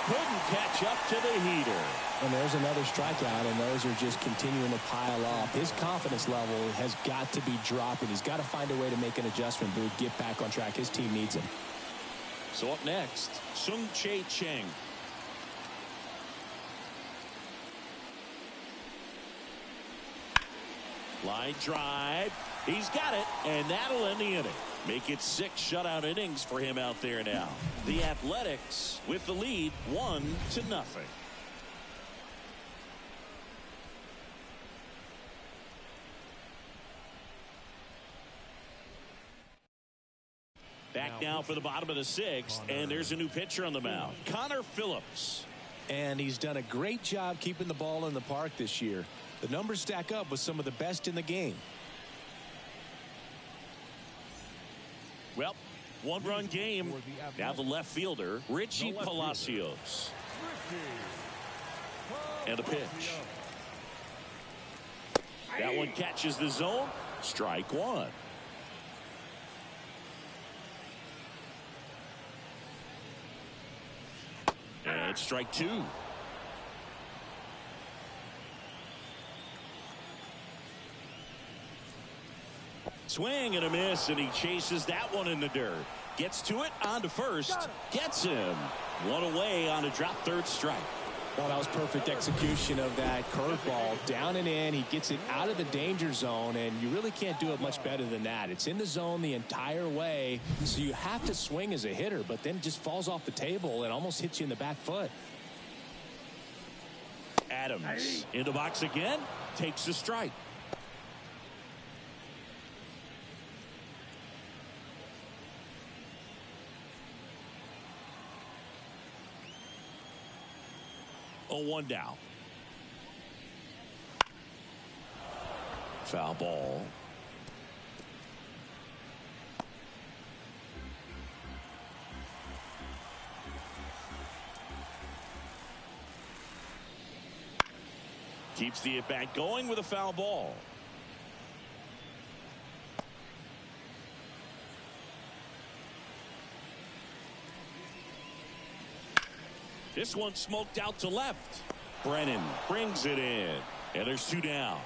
Couldn't catch up to the heater.
And there's another strikeout, and those are just continuing to pile up. His confidence level has got to be dropping. He's got to find a way to make an adjustment, Boog, get back on track. His team needs him.
So up next, Sung Chae Cheng. Line drive. He's got it, and that'll end the inning. Make it 6 shutout innings for him out there now. The Athletics with the lead, 1-0. now for the bottom of the sixth, and there's a new pitcher on the mound, Connor Phillips.
And he's done a great job keeping the ball in the park this year. The numbers stack up with some of the best in the game.
Well, one-run game. Now the left fielder, Richie Palacios. And a pitch. That one catches the zone. Strike one. And strike two. Swing and a miss, and he chases that one in the dirt. Gets to it, on to first. Gets him. One away on a drop third strike.
Well, that was perfect execution of that curveball. Down and in. He gets it out of the danger zone, and you really can't do it much better than that. It's in the zone the entire way, so you have to swing as a hitter, but then it just falls off the table and almost hits you in the back foot.
Adams in the box again. Takes the strike. Oh, 1 down. Foul ball. Keeps the at-bat going with a foul ball. This one smoked out to left. Brennan brings it in. And there's 2 down.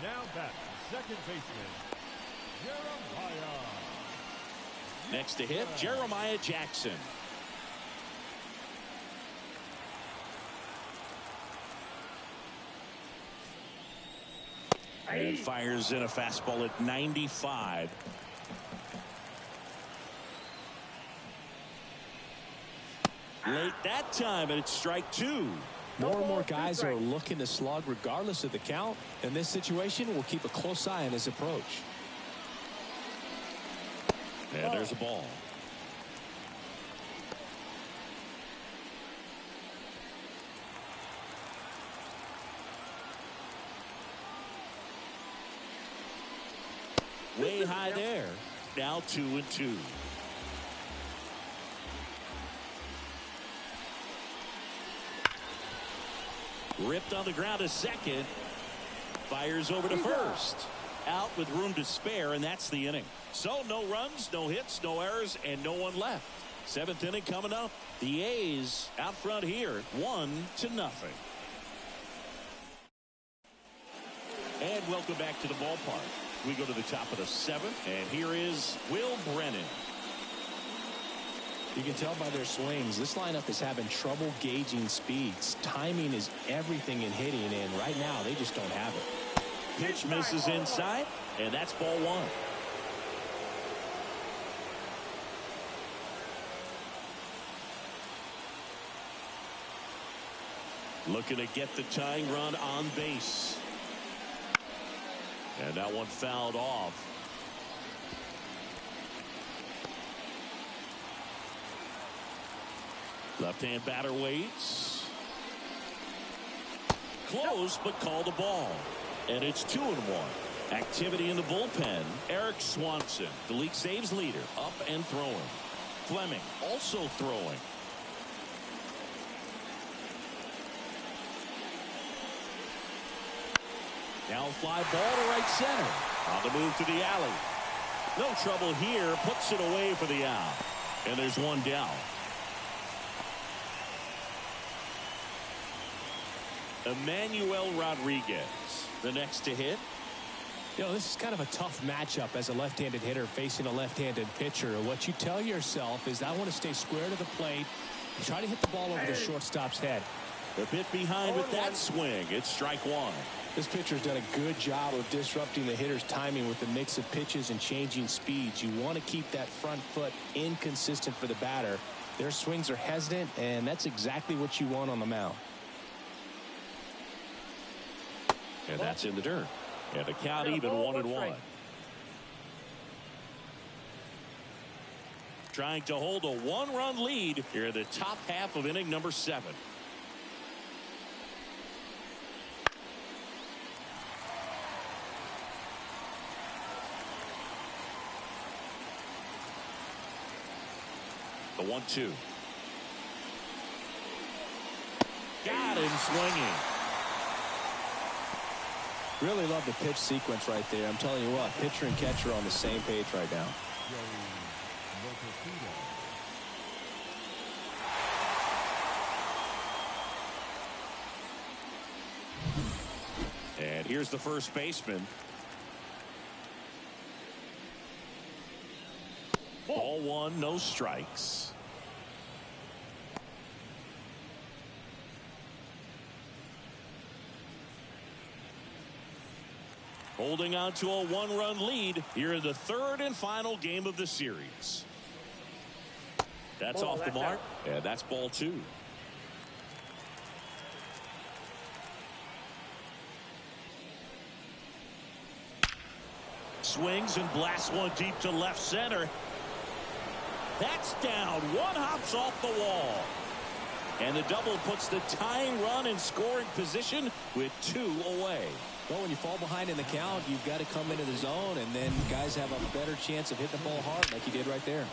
Now back to second baseman, Jeremiah.
Next to hit, Jeremiah Jackson. And fires in a fastball at 95. Late that time, and it's strike 2.
More and more guys are looking to slug regardless of the count. In this situation, we'll keep a close eye on his approach.
And there's a ball. Way high there. Now 2-2. Ripped on the ground to second. Fires over to first. Out with room to spare, and that's the inning. So no runs, no hits, no errors, and no one left. 7th inning coming up. The A's out front here, 1-0. And welcome back to the ballpark. We go to the top of the 7th, and here is Will Brennan.
You can tell by their swings, this lineup is having trouble gauging speeds. Timing is everything in hitting, and right now they just don't have it.
Pitch misses inside, and that's ball 1. Looking to get the tying run on base. And that one fouled off. Left-hand batter waits. Close, but called a ball. And it's 2-1. Activity in the bullpen. Eric Swanson, the league saves leader, up and throwing. Fleming also throwing. Now fly ball to right center. On the move to the alley. No trouble here. Puts it away for the out. And there's 1 down. Emmanuel Rodriguez, the next to hit.
You know, this is kind of a tough matchup as a left-handed hitter facing a left-handed pitcher. What you tell yourself is I want to stay square to the plate and try to hit the ball over the shortstop's head.
A bit behind with that swing. It's strike 1.
This pitcher's done a good job of disrupting the hitter's timing with the mix of pitches and changing speeds. You want to keep that front foot inconsistent for the batter. Their swings are hesitant, and that's exactly what you want on the mound.
And that's in the dirt. And the count even 1-1. trying to hold a one-run lead here in the top half of inning number 7. The 1-2. Got him swinging.
Really love the pitch sequence right there. I'm telling you what, pitcher and catcher are on the same page right now.
And here's the first baseman. Ball 1, no strikes. Holding on to a one-run lead here in the third and final game of the series. That's off the mark, and that's ball 2. Swings and blasts one deep to left center. That's down. One hops off the wall. And the double puts the tying run in scoring position with 2 away.
Well, when you fall behind in the count, you've got to come into the zone, and then guys have a better chance of hitting the ball hard like you did right there.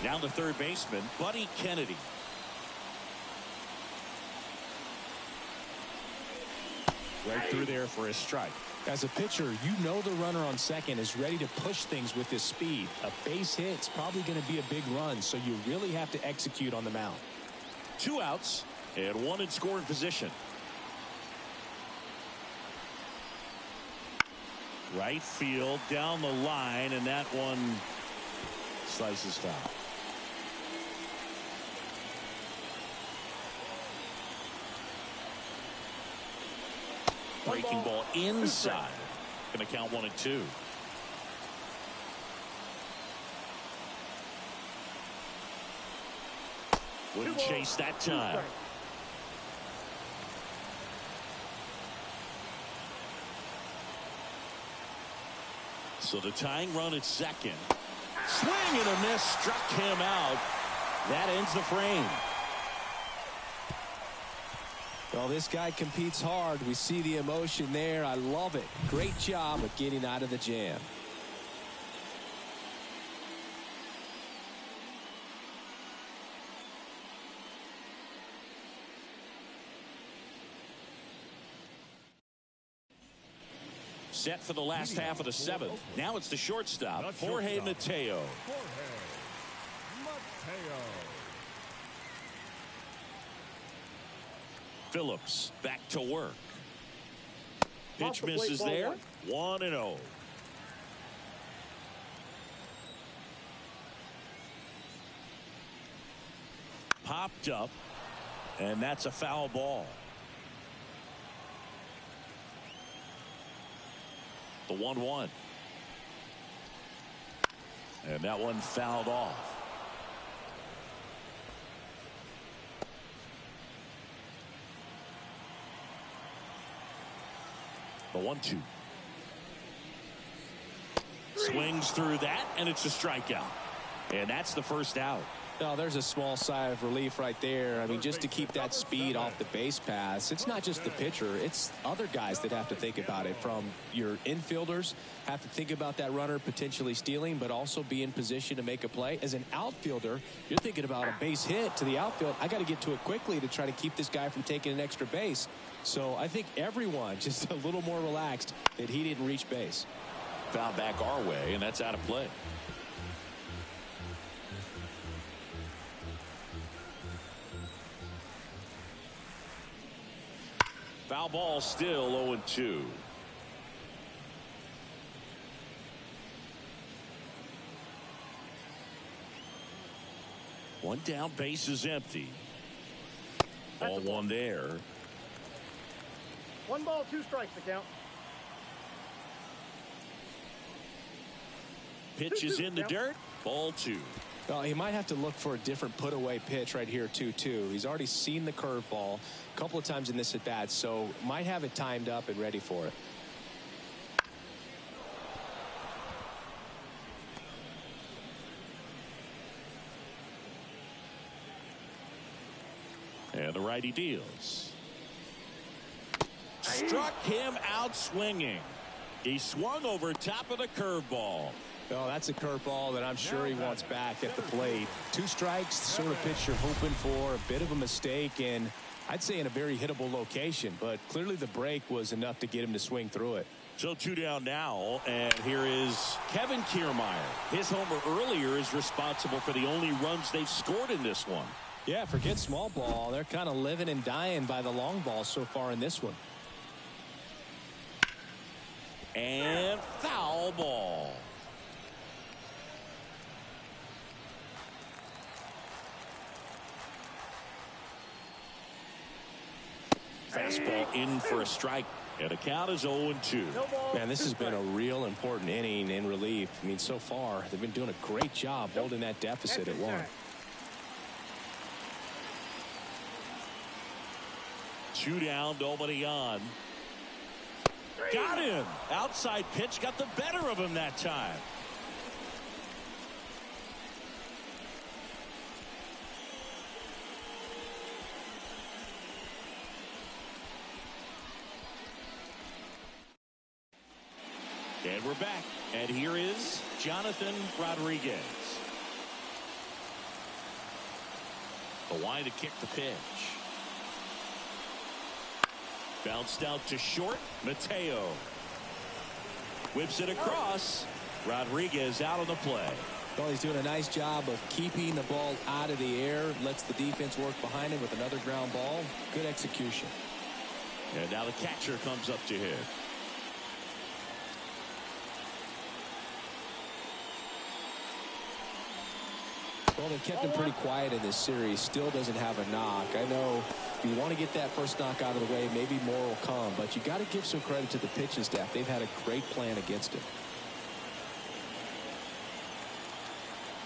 Now the third baseman, Buddy Kennedy. Right through there for a strike.
As a pitcher, you know the runner on second is ready to push things with his speed. A base hit's probably going to be a big run, so you really have to execute on the mound.
2 outs and 1 in scoring position. Right field down the line, and that one slices foul. Breaking ball inside. Going to count 1 and 2. Wouldn't chase that time. So the tying run at second. Swing and a miss, struck him out. That ends the frame.
Well, this guy competes hard. We see the emotion there. I love it. Great job of getting out of the jam.
Set for the last half of the 7th. Now it's the shortstop, Jorge Mateo. Phillips back to work. Pitch misses there. 1-0. Popped up, and that's a foul ball. The 1-1. And that one fouled off. The 1-2. Swings through that, and it's a strikeout. And that's the first out.
Oh, there's a small sigh of relief right there. I mean, just to keep that speed off the base pass, it's not just the pitcher, it's other guys that have to think about it. From your infielders have to think about that runner potentially stealing, but also be in position to make a play. As an outfielder, you're thinking about a base hit to the outfield. I got to get to it quickly to try to keep this guy from taking an extra base. So I think everyone just a little more relaxed that he didn't reach base.
Foul back our way, and that's out of play. Foul ball, still 0-2. One down, base is empty. Ball 1 there.
1 ball, 2 strikes to count.
Pitch is in the dirt. Ball 2.
Well, he might have to look for a different put-away pitch right here, 2-2. He's already seen the curveball a couple of times in this at-bat, so might have it timed up and ready for it.
And the righty deals. Struck him out swinging. He swung over top of the curveball.
Oh, that's a curveball that I'm sure he wants back at the plate. 2 strikes, the sort of pitch you're hoping for. A bit of a mistake, and I'd say in a very hittable location. But clearly the break was enough to get him to swing through it.
So 2 down now, and here is Kevin Kiermaier. His homer earlier is responsible for the only runs they've scored in this one.
Yeah, forget small ball. They're kind of living and dying by the long ball so far in this one.
And foul ball. Fastball in for a strike. And the count is 0-2.
Man, this has been a real important inning in relief. I mean, so far, they've been doing a great job holding that deficit at 1.
2 down, nobody on. Got him. Outside pitch got the better of him that time. And we're back. And here is Jonathan Rodriguez. The line to kick the pitch. Bounced out to short. Mateo whips it across. Rodriguez out on the play.
Well, he's doing a nice job of keeping the ball out of the air. Lets the defense work behind him with another ground ball. Good execution.
And now the catcher comes up to hit.
Well, they kept him pretty quiet in this series. Still doesn't have a knock. I know if you want to get that first knock out of the way, maybe more will come. But you got to give some credit to the pitching staff. They've had a great plan against him.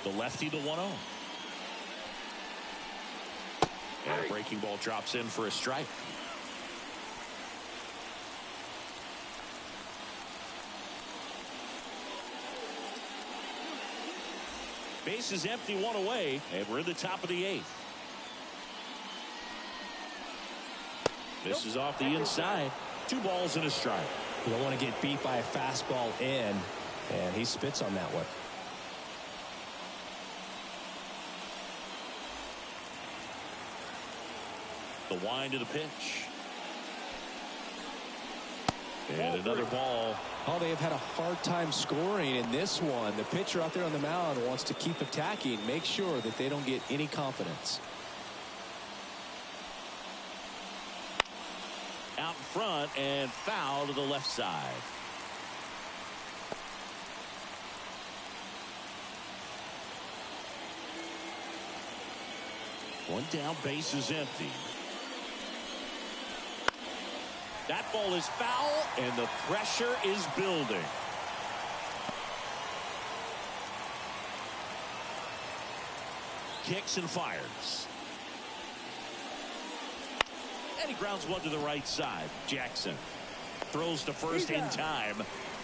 The lefty to 1-0. And a breaking ball drops in for a strike. Base is empty, 1 away, and we're in the top of the 8th. This is off the inside. 2 balls and a strike.
You don't want to get beat by a fastball in, and he spits on that one.
The wind to the pitch. And another ball.
Oh, they have had a hard time scoring in this one. The pitcher out there on the mound wants to keep attacking, make sure that they don't get any confidence.
Out in front and foul to the left side. One down, base is empty. That ball is foul, and the pressure is building. Kicks and fires. And he grounds one to the right side. Jackson throws to first in time.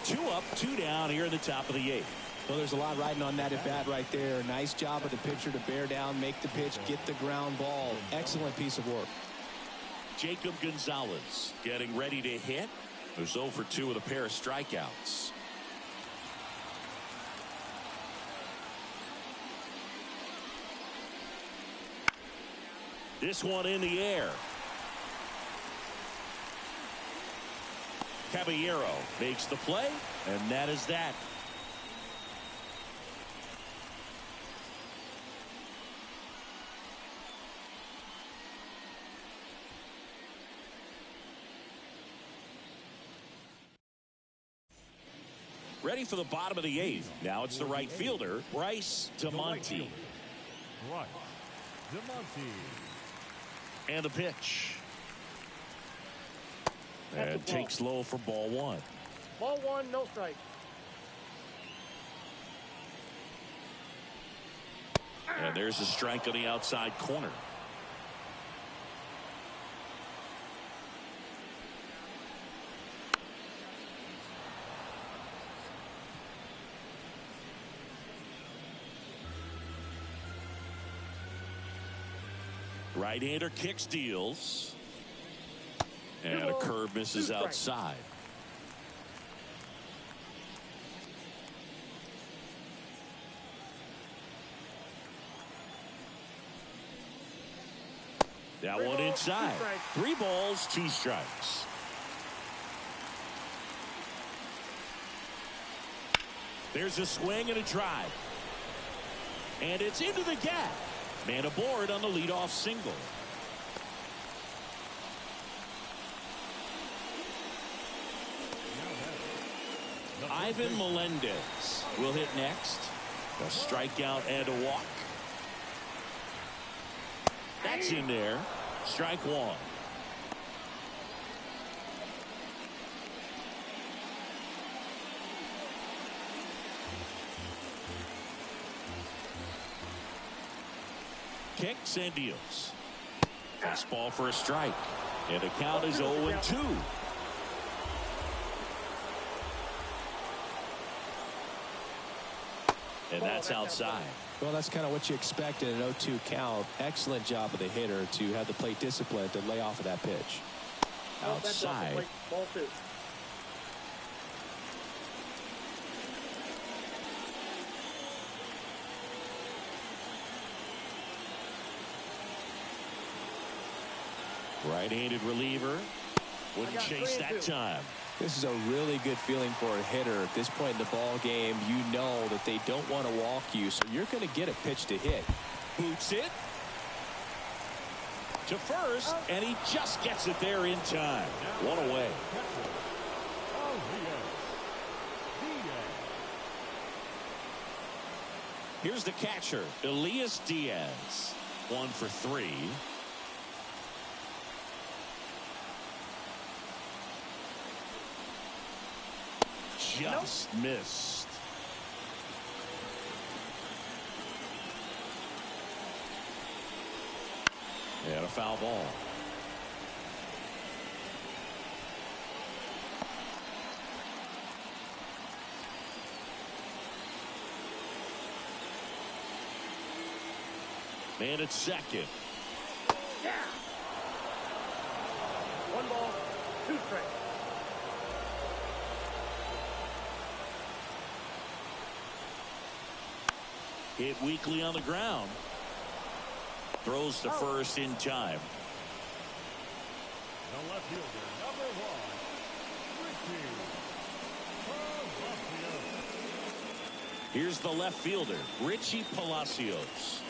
2 up, 2 down here in the top of the 8th.
Well, there's a lot riding on that at bat right there. Nice job of the pitcher to bear down, make the pitch, get the ground ball. Excellent piece of work.
Jacob Gonzalez getting ready to hit. There's 0 for 2 with a pair of strikeouts. This one in the air. Caballero makes the play, and that is that. Ready for the bottom of the 8th. Now it's the right fielder, Bryce DeMonte.
Bryce DeMonte.
And the pitch. And takes low for ball 1.
Ball 1, no strike.
And there's a strike on the outside corner. Right-hander kicks, deals. And a curve misses outside. That one inside. 3 balls, 2 strikes. There's a swing and a drive. And it's into the gap. Man aboard on the leadoff single. Ivan Melendez will hit next. A strikeout and a walk. That's in there. Strike 1. Kicks and deals. Fastball for a strike. And the count is 0-2. And that's outside.
Well, that's kind of what you expect in an 0-2 count. Excellent job of the hitter to have the plate discipline to lay off of that pitch.
Outside.
Ball 2.
Right-handed reliever. Wouldn't chase that time.
This is a really good feeling for a hitter. At this point in the ball game, you know that they don't want to walk you, so you're going to get a pitch to hit.
Boots it to first, and he just gets it there in time. 1 away. Here's the catcher, Elias Diaz. 1 for 3. Just missed. And a foul ball. Man at second.
1 ball, 2 strikes.
Hit weakly on the ground. Throws to first in time.
The left fielder, number 1, Richie Palacios.
Here's the left fielder, Richie Palacios.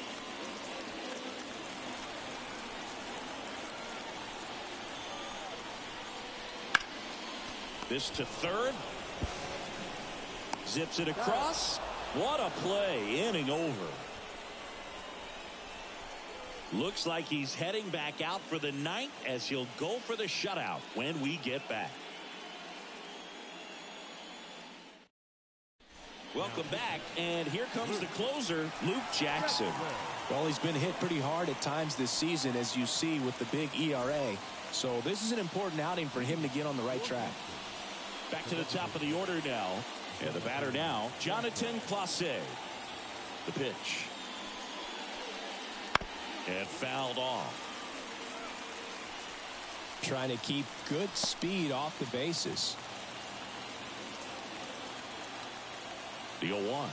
This to third. Zips it across. What a play. Inning over. Looks like he's heading back out for the 9th as he'll go for the shutout when we get back. Welcome back, and here comes the closer, Luke Jackson.
Well, he's been hit pretty hard at times this season, as you see with the big ERA. So this is an important outing for him to get on the right track.
Back to the top of the order now. And the batter now, Jonathan Clase. The pitch. And fouled off.
Trying to keep good speed off the bases.
The 0-1.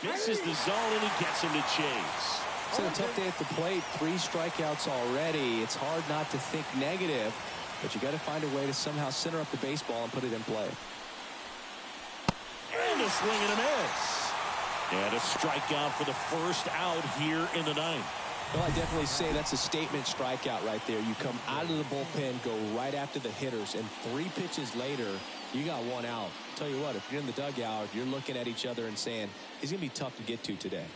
Misses the zone, and he gets him to chase.
It's been a tough day at the plate. 3 strikeouts already. It's hard not to think negative, but you got to find a way to somehow center up the baseball and put it in play.
And a swing and a miss. And a strikeout for the first out here in the 9th.
Well, I definitely say that's a statement strikeout right there. You come out of the bullpen, go right after the hitters, and 3 pitches later, you got 1 out. Tell you what, if you're in the dugout, you're looking at each other and saying, he's going to be tough to get to today.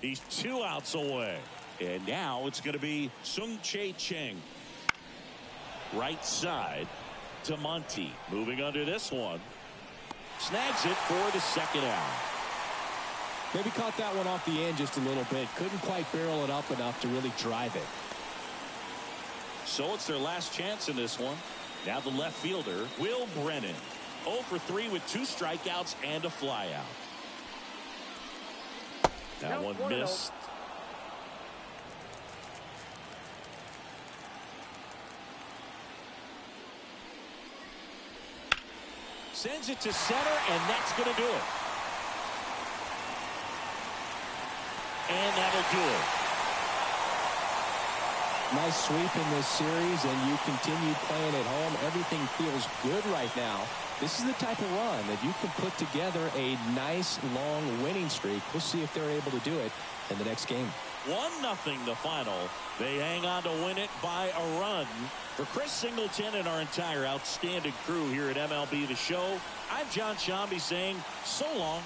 He's 2 outs away. And now it's going to be Sung-Chae Cheng. Right side to Monty. Moving under this one. Snags it for the 2nd out.
Maybe caught that one off the end just a little bit. Couldn't quite barrel it up enough to really drive it.
So it's their last chance in this one. Now the left fielder, Will Brennan. 0 for 3 with 2 strikeouts and a flyout. That one missed. Sends it to center, and that's going to do it. And that'll do it.
Nice sweep in this series, and you continue playing at home. Everything feels good right now. This is the type of run that you can put together a nice, long winning streak. We'll see if they're able to do it in the next game.
1-0 the final. They hang on to win it by a run. For Chris Singleton and our entire outstanding crew here at MLB The Show, I'm John Shambi saying so long.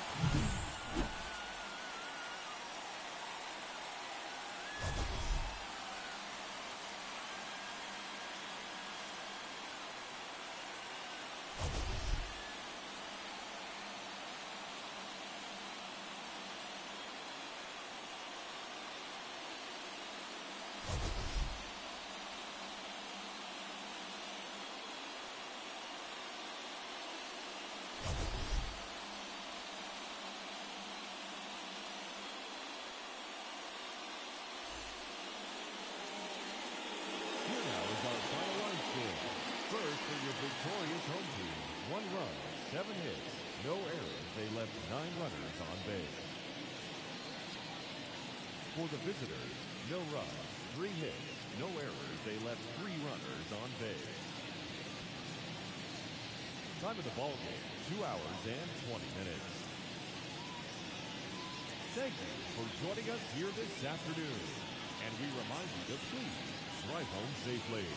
First for your victorious home team, 1 run, 7 hits, no errors. They left 9 runners on base. For the visitors, no runs, 3 hits, no errors. They left 3 runners on base. Time of the ball game, 2 hours and 20 minutes. Thank you for joining us here this afternoon. And we remind you to please drive home safely.